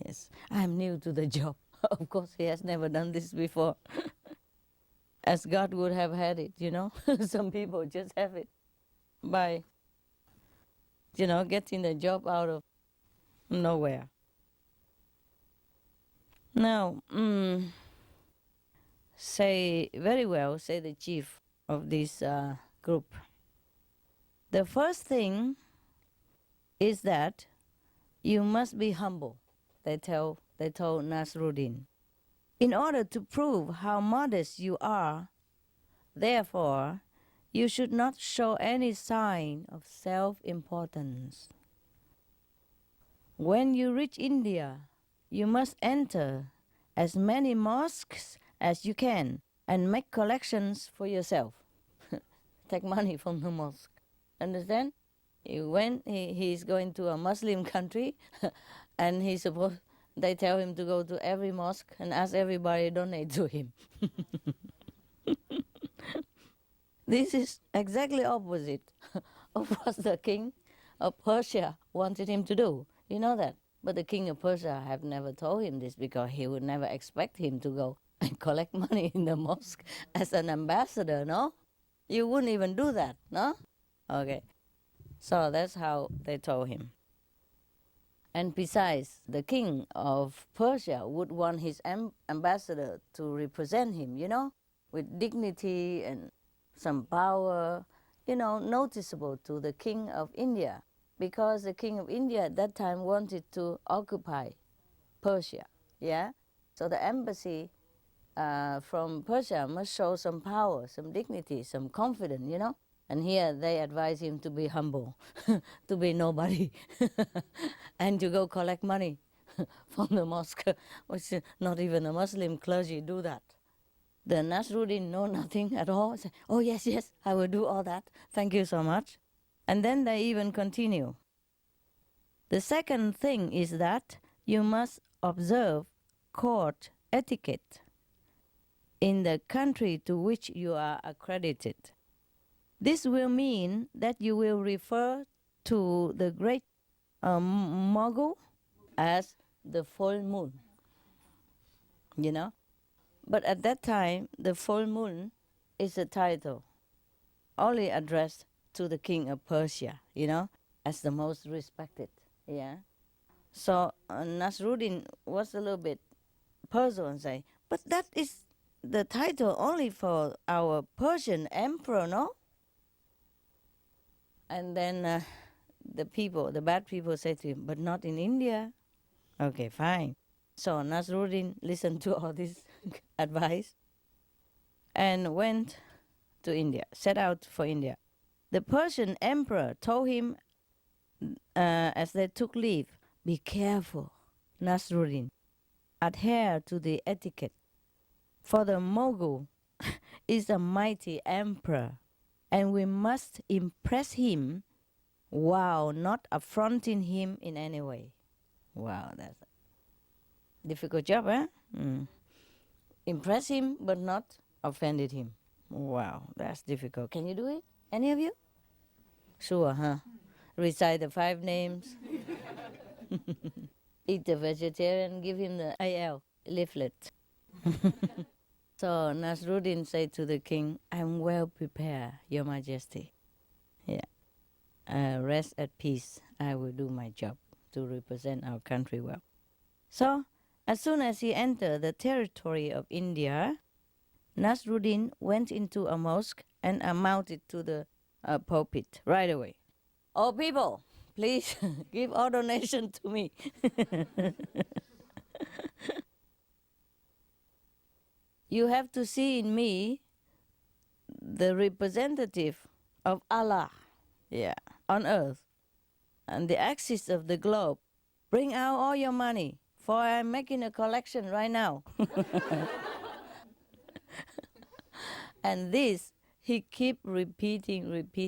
Yes, I'm new to the job. Of course, he has never done this before. As God would have had it, Some people just have it by, getting the job out of nowhere. Now, say the chief of this group. The first thing is that you must be humble, they told Nasruddin, in order to prove how modest you are. Therefore, you should not show any sign of self-importance. When you reach India, you must enter as many mosques as you can and make collections for yourself. Take money from the mosque. Understand? He's going to a Muslim country and they tell him to go to every mosque and ask everybody to donate to him. This is exactly opposite of what the king of Persia wanted him to do. You know that? But the king of Persia have never told him this because he would never expect him to go and collect money in the mosque as an ambassador, no? You wouldn't even do that, no? Okay. So that's how they told him. And besides, the king of Persia would want his ambassador to represent him, with dignity and some power, noticeable to the king of India, because the king of India at that time wanted to occupy Persia, yeah? So the embassy from Persia must show some power, some dignity, some confidence, And here they advise him to be humble, to be nobody, and to go collect money from the mosque, which not even a Muslim clergy do that. The Nasruddin know nothing at all. Say, oh, yes, I will do all that. Thank you so much. And then they even continue. The second thing is that you must observe court etiquette in the country to which you are accredited. This will mean that you will refer to the great mogul as the full moon, you know. But at that time, the full moon is a title only addressed to the king of Persia, you know, as the most respected. Yeah. So Nasruddin was a little bit puzzled and say, but that is the title only for our Persian emperor, no? And then the bad people say to him, but not in India. Okay, fine. So Nasruddin listened to all this advice and went to India, set out for India. The Persian emperor told him as they took leave, be careful, Nasruddin. Adhere to the etiquette. For the Mogul is a mighty emperor, and we must impress him while not affronting him in any way. Wow, that's a difficult job, huh? Impress him but not offended him. Wow, that's difficult. Can you do it? Any of you? Sure, huh? Recite the 5 names. Eat the vegetarian, give him the AL leaflet. So Nasruddin said to the king, I'm well prepared, Your Majesty. Yeah. Rest at peace. I will do my job to represent our country well. So, as soon as he entered the territory of India, Nasruddin went into a mosque and mounted to the pulpit right away. Oh, people, please give all donation to me. You have to see in me the representative of Allah, yeah, on earth, and the axis of the globe. Bring out all your money, for I'm making a collection right now. And this he keep repeating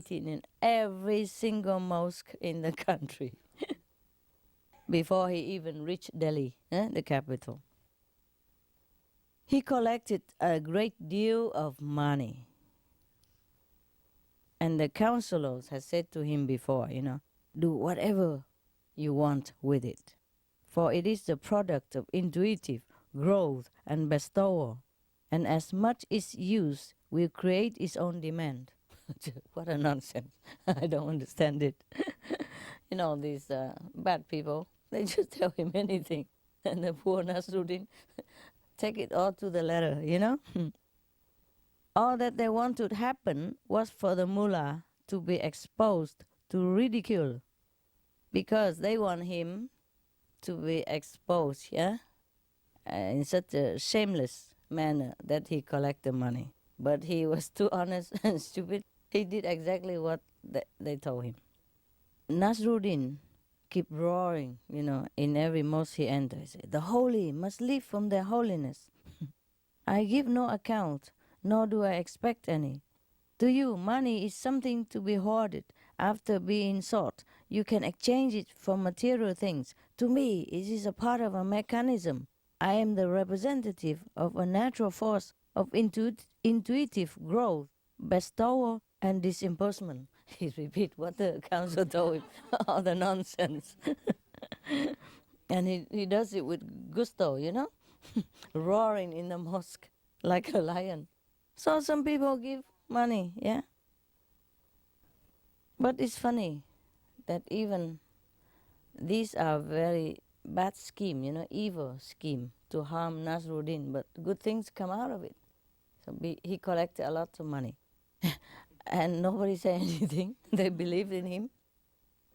in every single mosque in the country before he even reached Delhi, the capital. He collected a great deal of money. And the counselors had said to him before, do whatever you want with it. For it is the product of intuitive growth and bestowal. And as much is used will create its own demand. What a nonsense. I don't understand it. These bad people, they just tell him anything. And the poor Nasruddin take it all to the letter, All that they wanted to happen was for the mullah to be exposed to ridicule, because they want him to be exposed, in such a shameless manner that he collected money. But he was too honest and stupid. He did exactly what they told him. Nasruddin kept roaring, in every mosque he entered. He said, the holy must live from their holiness. I give no account, nor do I expect any. To you, money is something to be hoarded. After being sought, you can exchange it for material things. To me, it is a part of a mechanism. I am the representative of a natural force of intuitive growth, bestowal, and disbursement. He repeat what the council told him, all the nonsense. And he does it with gusto, roaring in the mosque like a lion. So some people give money, yeah? But it's funny that even these are very bad scheme, evil scheme to harm Nasruddin, but good things come out of it. So he collected a lot of money. And nobody said anything. They believed in him.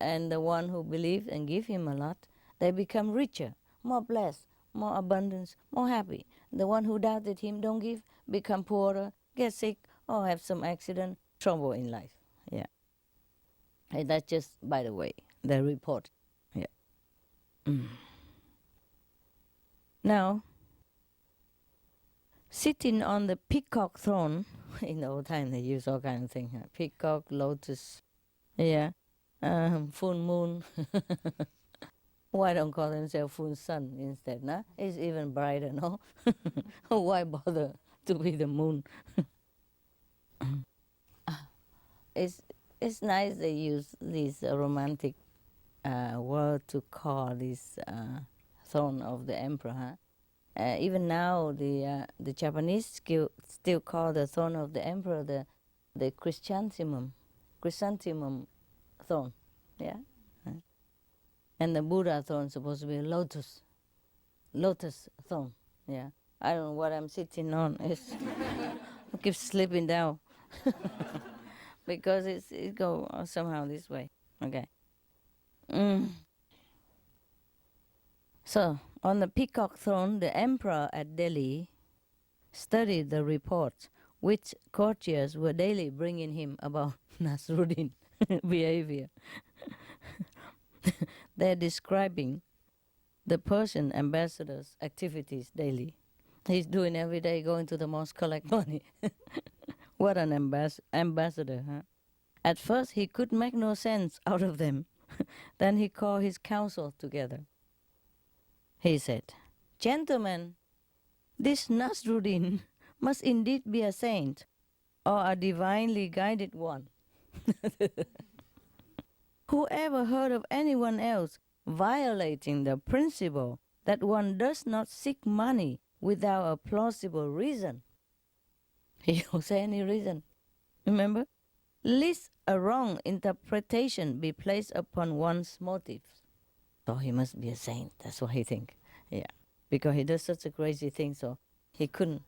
And the one who believed and give him a lot, they become richer, more blessed, more abundance, more happy. The one who doubted him, don't give, become poorer, get sick, or have some accident, trouble in life. Yeah. And that's just, by the way, the report. Yeah. Now, sitting on the peacock throne, in the old time they used all kind of things, peacock, lotus, Yeah. Full moon. Why don't call themselves full sun instead? Nah? It's even brighter, no? Why bother to be the moon? it's it's nice they use this romantic word to call this throne of the emperor. Huh? Even now, the Japanese still call the throne of the emperor the chrysanthemum throne. Yeah. And the Buddha throne supposed to be lotus throne. Yeah. I don't know what I'm sitting on. I keep slipping down because it go somehow this way. Okay. Mm. So on the peacock throne, the emperor at Delhi studied the reports which courtiers were daily bringing him about Nasruddin behavior. They're describing the Persian ambassador's activities daily. He's doing every day, going to the mosque, collect money. What an ambassador, huh? At first, he could make no sense out of them. Then he called his council together. He said, "Gentlemen, this Nasruddin must indeed be a saint or a divinely guided one. Who ever heard of anyone else violating the principle that one does not seek money without a plausible reason?" He don't say any reason. Remember? Lest a wrong interpretation be placed upon one's motives. So he must be a saint. That's what he think. Yeah. Because he does such a crazy thing, so he couldn't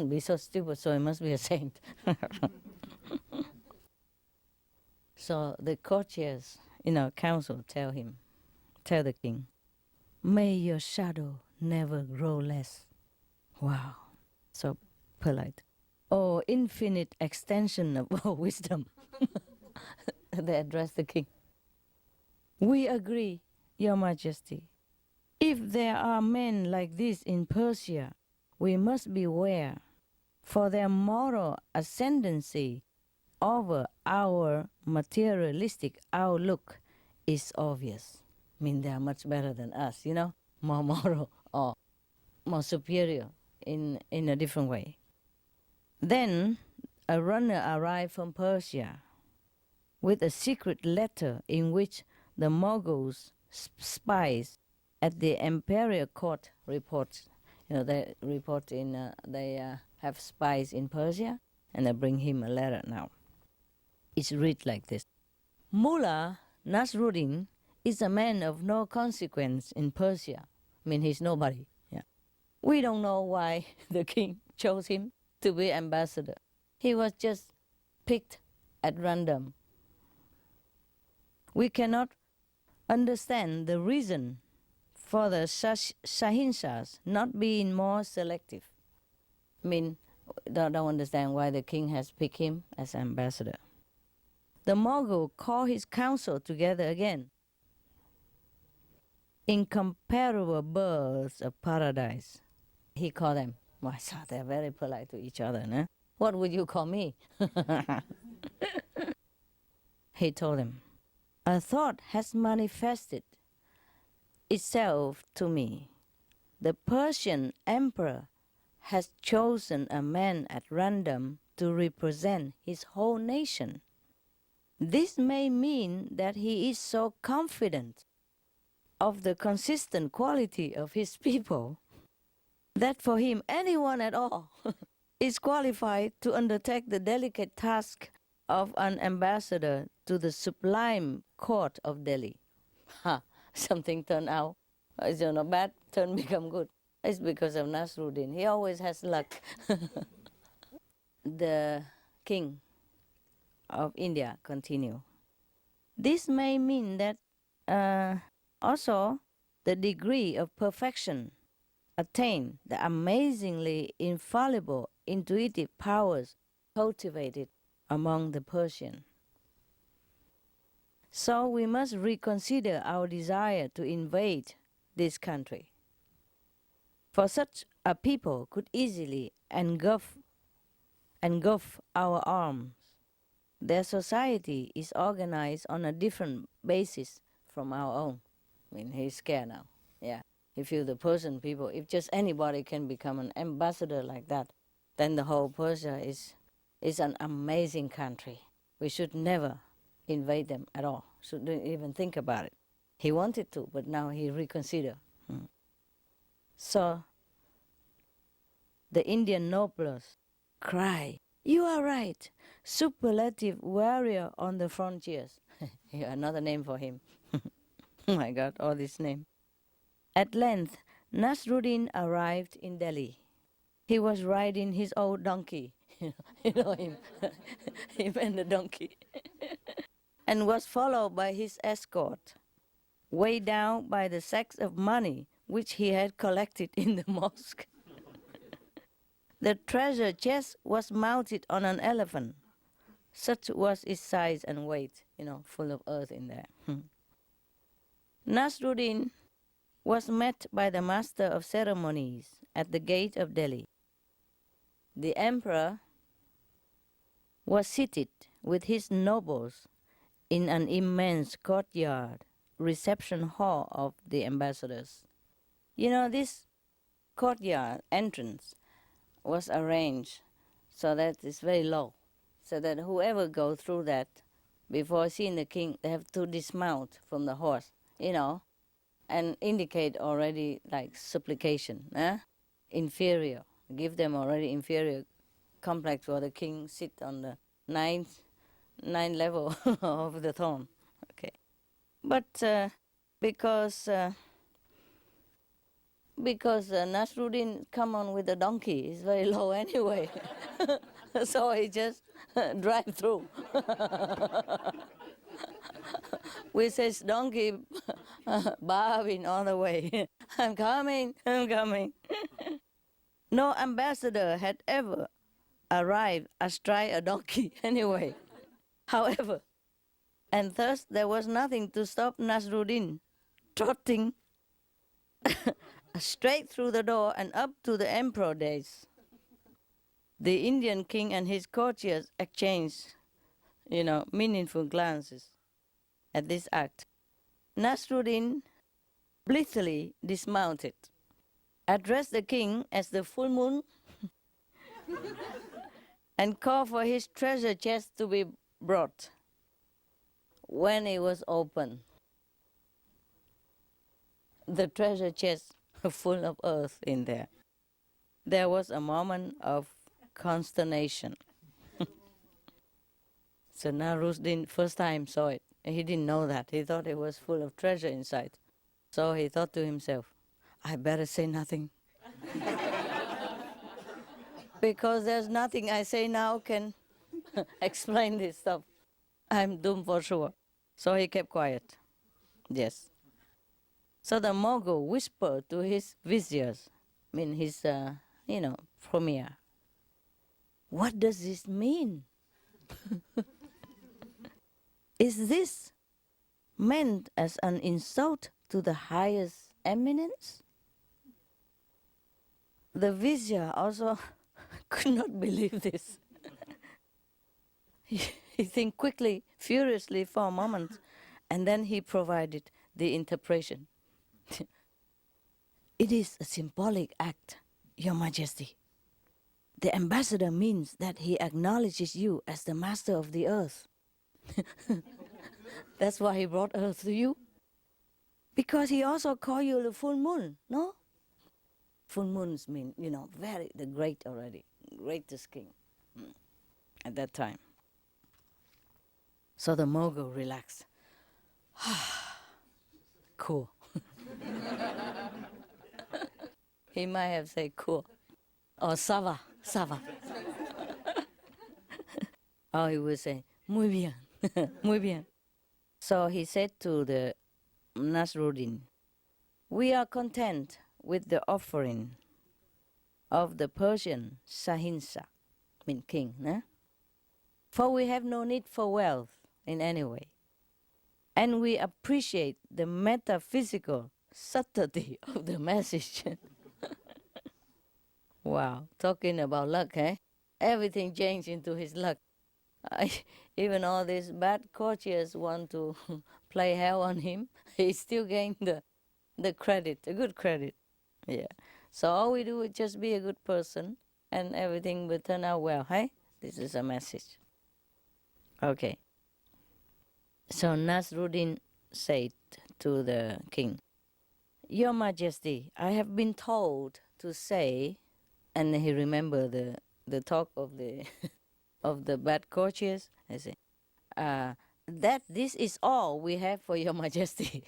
be so stupid, so he must be a saint. So the courtiers in our council tell the king, "May your shadow never grow less." Wow. So polite. "Oh, infinite extension of our wisdom." They address the king. "We agree, Your Majesty. If there are men like this in Persia, we must beware, for their moral ascendancy over our materialistic outlook is obvious." I mean, they are much better than us, more moral or more superior in a different way. Then a runner arrived from Persia with a secret letter in which the Mongols' spies at the imperial court reports. They report they have spies in Persia, and they bring him a letter now. It's read like this: "Mullah Nasruddin is a man of no consequence in Persia." I mean, he's nobody. Yeah. "We don't know why the king chose him to be ambassador. He was just picked at random. We cannot understand the reason for the Shahinshahs not being more selective." I mean, don't understand why the king has picked him as ambassador. The Mogul called his council together again. "Incomparable birds of paradise," he called them. Well, so they're very polite to each other, no? "What would you call me?" He told them, "A thought has manifested itself to me. The Persian emperor has chosen a man at random to represent his whole nation. This may mean that he is so confident of the consistent quality of his people that for him anyone at all is qualified to undertake the delicate task of an ambassador to the sublime court of Delhi." Ha! Something turned out. It's not bad, turn become good. It's because of Nasruddin. He always has luck. The king of India continue. "This may mean that also the degree of perfection attained, the amazingly infallible intuitive powers cultivated among the Persian. So we must reconsider our desire to invade this country. For such a people could easily engulf our arms. their society is organized on a different basis from our own. I mean, he's scared now. Yeah. If you're the Persian people, if just anybody can become an ambassador like that, then the whole Persia is an amazing country. We should never invade them at all. Shouldn't even think about it. He wanted to, but now he reconsider. So the Indian nobles cry, "You are right, superlative warrior on the frontiers." Yeah, another name for him. Oh my God, all this name. At length, Nasruddin arrived in Delhi. He was riding his old donkey. You know him, him and the donkey, and was followed by his escort, weighed down by the sacks of money which he had collected in the mosque. The treasure chest was mounted on an elephant. Such was its size and weight, full of earth in there. Nasruddin was met by the master of ceremonies at the gate of Delhi. The emperor was seated with his nobles in an immense courtyard reception hall of the ambassadors. This courtyard entrance was arranged so that it's very low, so that whoever goes through that before seeing the king, they have to dismount from the horse, and indicate already like supplication, inferior, give them already inferior complex where the king sit on the ninth level of the throne. Okay, but because Nasruddin come on with the donkey, it's very low anyway, so he just drive through with his donkey bowing all the way. I'm coming, I'm coming. No ambassador had ever arrived astride a donkey anyway. However, and thus there was nothing to stop Nasruddin trotting straight through the door and up to the emperor days. The Indian king and his courtiers exchanged, meaningful glances at this act. Nasruddin blithely dismounted, addressed the king as the full moon, and called for his treasure chest to be brought. When it was opened, the treasure chest full of earth in there, there was a moment of consternation. So Nasruddin first time saw it. He didn't know that. He thought it was full of treasure inside. So he thought to himself, I better say nothing. Because there's nothing I say now can explain this stuff. I'm doomed for sure. So he kept quiet. Yes. So the Mogul whispered to his viziers, his, premier, what does this mean? Is this meant as an insult to the highest eminence? The vizier also could not believe this. He think quickly, furiously for a moment, and then he provided the interpretation. It is a symbolic act, Your Majesty. The ambassador means that he acknowledges you as the master of the earth. That's why he brought earth to you. Because he also called you the full moon, no? Full moons mean, the great already, greatest king at that time. So the Mogul relaxed. Cool. He might have said cool. Or ça va. Or he would say, muy bien, muy bien. So he said to the Nasruddin, we are content with the offering of the Persian Sahinsa, king, for we have no need for wealth in any way. And we appreciate the metaphysical subtlety of the message. Wow, talking about luck, Everything changed into his luck. Even all these bad courtiers want to play hell on him, he still gained the credit, a good credit. Yeah. So all we do is just be a good person and everything will turn out well. Hey? This is a message. Okay. So Nasruddin said to the king, Your Majesty, I have been told to say, and he remembered the talk of the of the bad courtiers. I say, that this is all we have for Your Majesty.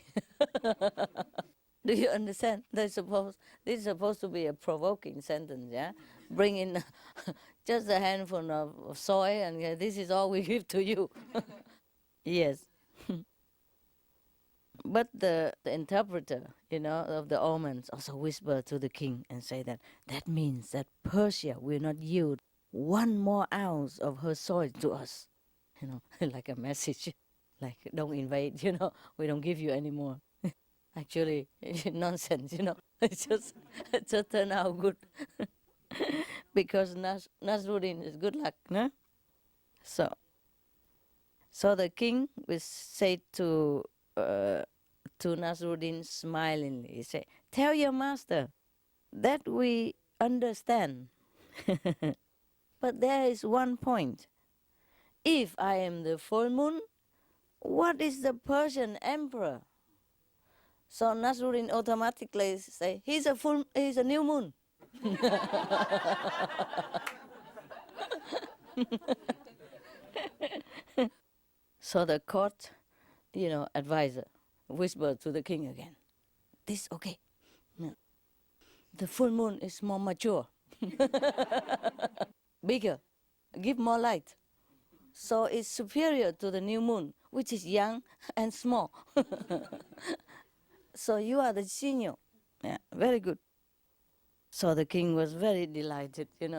Do you understand? This is supposed to be a provoking sentence, yeah? Bring in just a handful of soy, and this is all we give to you. Yes. But the interpreter, of the omens also whispered to the king and say that means that Persia will not yield one more ounce of her soil to us. Like a message, like don't invade, we don't give you any more. Actually, nonsense, it just turned out good. Because Nasruddin is good luck, no? So the king will say to Nasruddin smilingly, he say, Tell your master that we understand. But there is one point. If I am the full moon, what is the Persian emperor? So Nasruddin automatically say, he's a new moon. So the court, advisor whispered to the king again, this okay. No. The full moon is more mature, bigger, give more light. So it's superior to the new moon, which is young and small. So you are the senior. Yeah, very good. So the king was very delighted, say,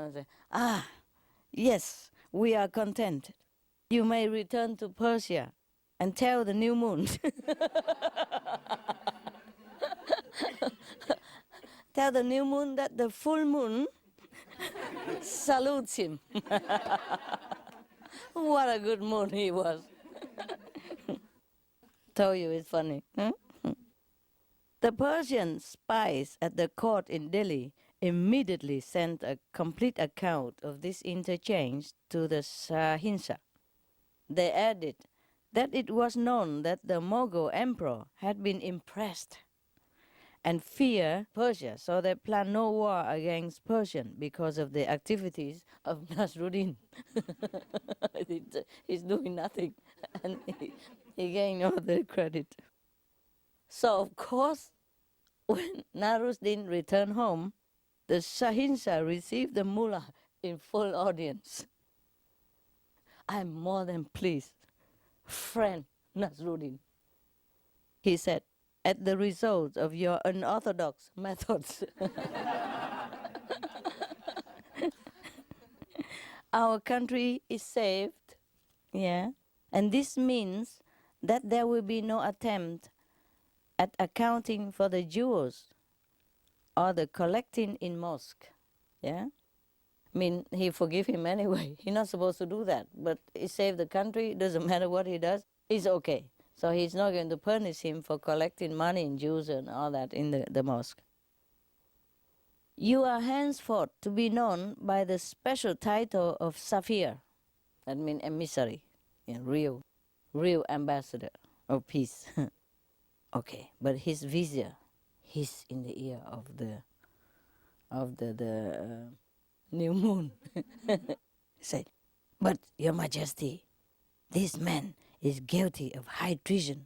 yes, we are contented. You may return to Persia and tell the new moon. Tell the new moon that the full moon salutes him. What a good moon he was. Told you it's funny. Huh? The Persian spies at the court in Delhi immediately sent a complete account of this interchange to the Shahinshah. They added that it was known that the Mughal emperor had been impressed and feared Persia, so they planned no war against Persian because of the activities of Nasruddin. He's doing nothing, and he gained all the credit. So, of course, when Nasruddin returned home, the Shahinshah received the mullah in full audience. I'm more than pleased, friend Nasruddin, he said, at the results of your unorthodox methods. Our country is saved, yeah, and this means that there will be no attempt at accounting for the jewels or the collecting in mosque, yeah. I mean, he forgive him anyway. He's not supposed to do that, but he saved the country. Doesn't matter what he does. He's okay. So he's not going to punish him for collecting money in Jews and all that in the mosque. You are henceforth to be known by the special title of Safir. That means emissary, real ambassador of peace. Okay, but his vizier, he's in the ear of the new moon. Say, but Your Majesty, this man is guilty of high treason,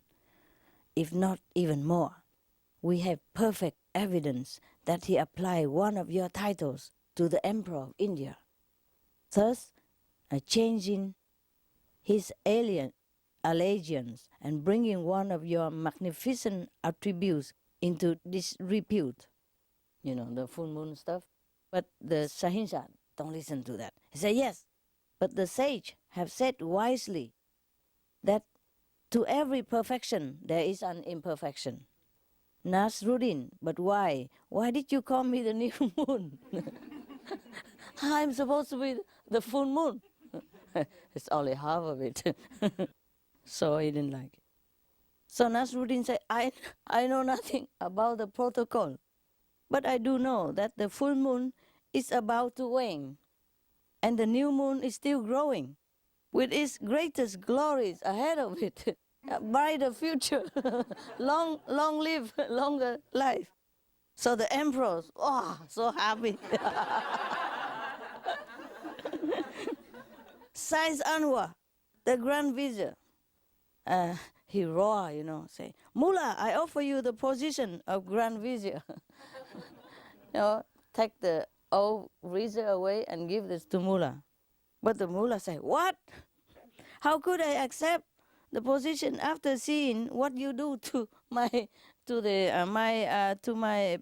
if not even more. We have perfect evidence that he applied one of your titles to the Emperor of India, thus changing his allegiance and bringing one of your magnificent attributes into disrepute. The full moon stuff. But the Shahinshah don't listen to that. He said, yes, but the sage have said wisely that to every perfection there is an imperfection. Nasruddin, but why? Why did you call me the new moon? I'm supposed to be the full moon. It's only half of it. So he didn't like it. So Nasruddin said, I know nothing about the protocol, but I do know that the full moon is about to wane, and the new moon is still growing, with its greatest glories ahead of it. A brighter future, long live, longer life. So the emperors, oh, so happy. Says Anwar, the Grand Vizier. He roared, say, Mullah, I offer you the position of Grand Vizier. Take the old Vizier away and give this to Mullah. But the Mullah said, what? How could I accept the position after seeing what you do to my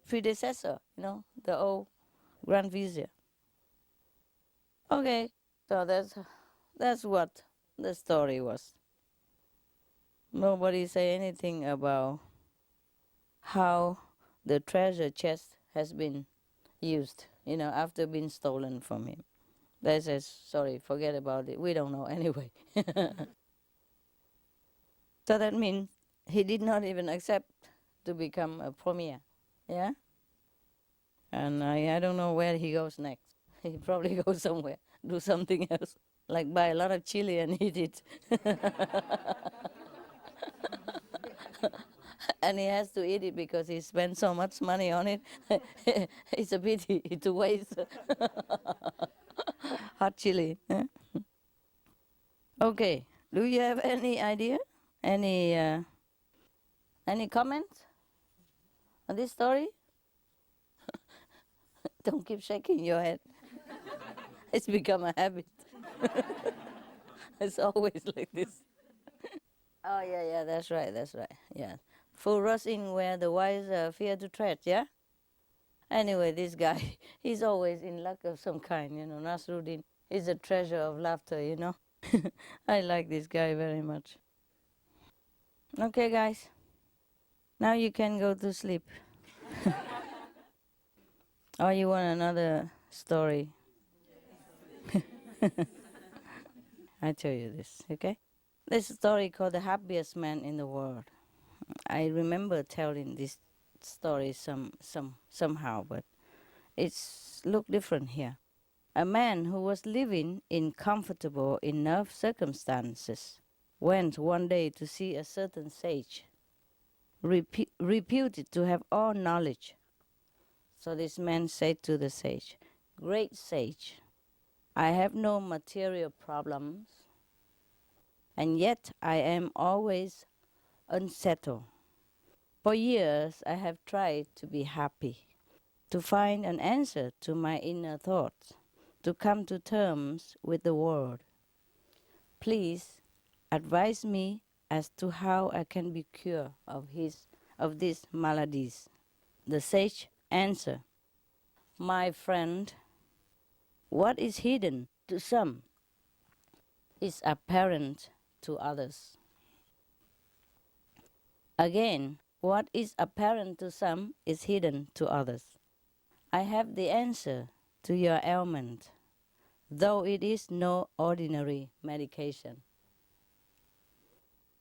predecessor, the old Grand Vizier? Okay, so that's what the story was. Nobody say anything about how the treasure chest has been used, after being stolen from him. They says, sorry, forget about it. We don't know anyway. So that means he did not even accept to become a premier. Yeah? And I don't know where he goes next. He probably goes somewhere, do something else, like buy a lot of chili and eat it. And he has to eat it because he spent so much money on it. It's a pity to waste hot chili. Okay, do you have any idea? Any comments on this story? Don't keep shaking your head. It's become a habit. It's always like this. Oh, yeah, that's right. Yeah. Full rushing where the wise fear to tread, yeah? Anyway, this guy, he's always in luck of some kind, Nasruddin is a treasure of laughter, I like this guy very much. Okay, guys. Now you can go to sleep. Or you want another story? I tell you this, okay? This story called The Happiest Man in the World. I remember telling this story somehow, but it's look different here. A man who was living in comfortable enough circumstances went one day to see a certain sage, reputed to have all knowledge. So this man said to the sage, Great sage, I have no material problems, and yet I am always unsettled. For years I have tried to be happy, to find an answer to my inner thoughts, to come to terms with the world. Please advise me as to how I can be cured of these maladies. The sage answered, My friend, what is hidden to some is apparent to others. Again, what is apparent to some is hidden to others. I have the answer to your ailment, though it is no ordinary medication.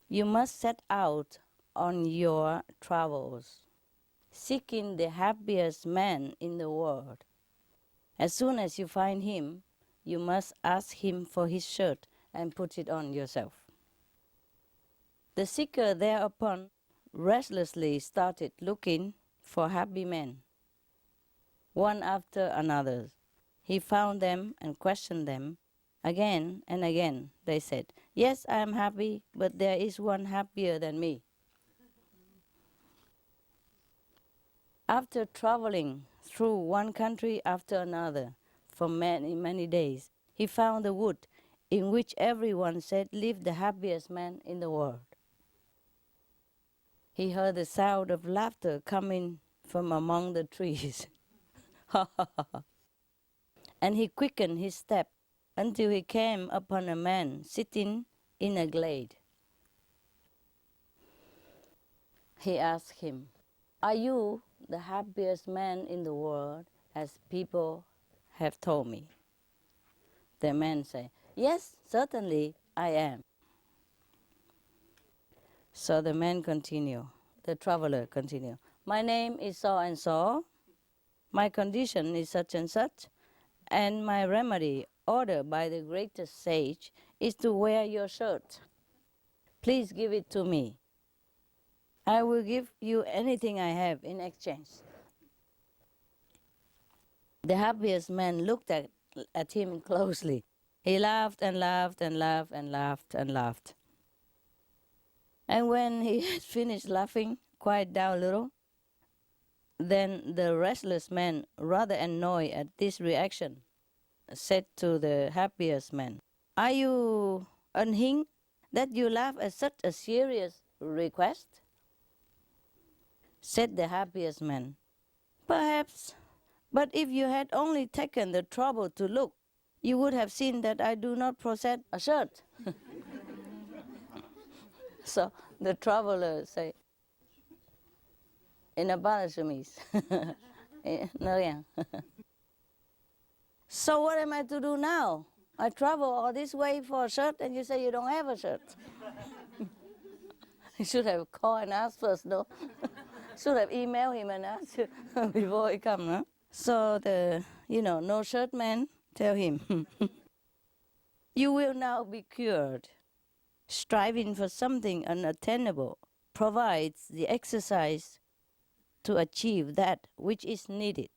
You must set out on your travels, seeking the happiest man in the world. As soon as you find him, you must ask him for his shirt and put it on yourself. The seeker thereupon restlessly started looking for happy men. One after another, he found them and questioned them. Again and again they said, Yes, I am happy, but there is one happier than me. After traveling through one country after another for many, many days, he found a wood in which everyone said lived the happiest man in the world. He heard the sound of laughter coming from among the trees. And he quickened his step until he came upon a man sitting in a glade. He asked him, Are you the happiest man in the world, as people have told me? The man said, Yes, certainly I am. So the man continue, the traveler continue. My name is so and so, my condition is such and such, and my remedy ordered by the greatest sage is to wear your shirt. Please give it to me. I will give you anything I have in exchange. The happiest man looked at him closely. He laughed and laughed and laughed and laughed and laughed. And when he had finished laughing, quite down a little, then the restless man, rather annoyed at this reaction, said to the happiest man, "Are you unhinged that you laugh at such a serious request?" Said the happiest man, "Perhaps, but if you had only taken the trouble to look, you would have seen that I do not possess a shirt." So the traveler say, in a Balachamise, no, yeah. So what am I to do now? I travel all this way for a shirt and you say you don't have a shirt. You should have called and asked first, no? Should have emailed him and asked before he come, no? So the, no shirt man tell him, you will now be cured. Striving for something unattainable provides the exercise to achieve that which is needed.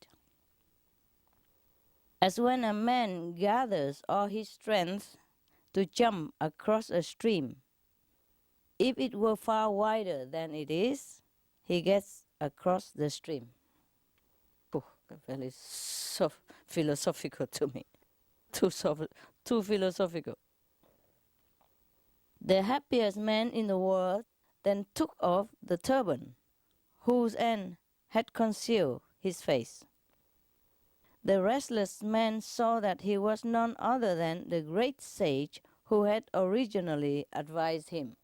As when a man gathers all his strength to jump across a stream, if it were far wider than it is, he gets across the stream. Very philosophical to me. Too philosophical. The happiest man in the world then took off the turban, whose end had concealed his face. The restless man saw that he was none other than the great sage who had originally advised him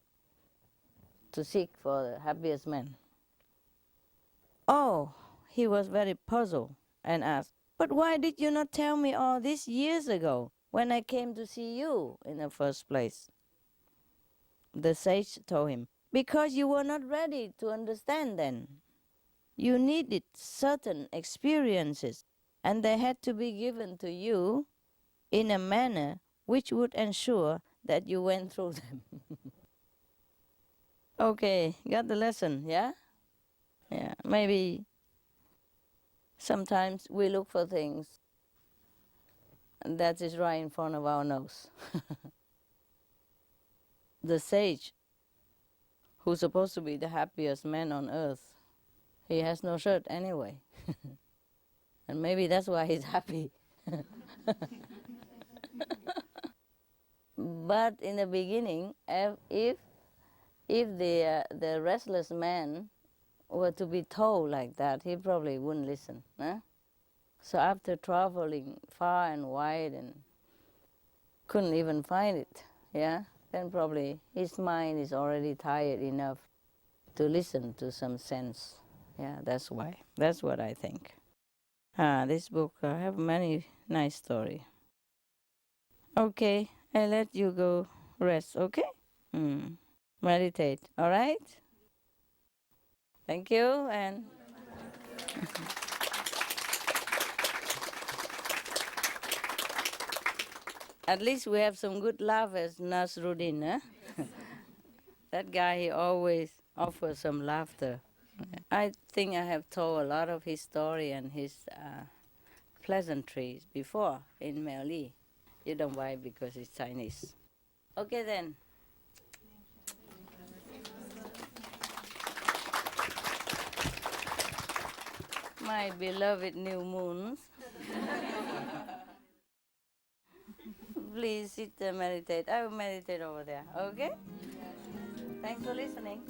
to seek for the happiest man. Oh, he was very puzzled and asked, "But why did you not tell me all this years ago when I came to see you in the first place?" The sage told him, "Because you were not ready to understand then. You needed certain experiences, and they had to be given to you in a manner which would ensure that you went through them." Okay, got the lesson, yeah? Yeah, maybe sometimes we look for things that is right in front of our nose. The sage, who's supposed to be the happiest man on earth, he has no shirt anyway. And maybe that's why he's happy. But in the beginning, if the restless man were to be told like that, he probably wouldn't listen. Huh? So after traveling far and wide and couldn't even find it, yeah, then probably his mind is already tired enough to listen to some sense. Yeah, that's why. That's what I think. This book have many nice story. Okay, I let you go rest, okay? Meditate, all right? Thank you, and at least we have some good laughers, Nasruddin, huh? That guy, he always offers some laughter. I think I have told a lot of his story and his pleasantries before in Meli. You don't buy because it's Chinese. Okay then. My beloved new moons. Please sit and meditate. I will meditate over there, okay? Thanks for listening.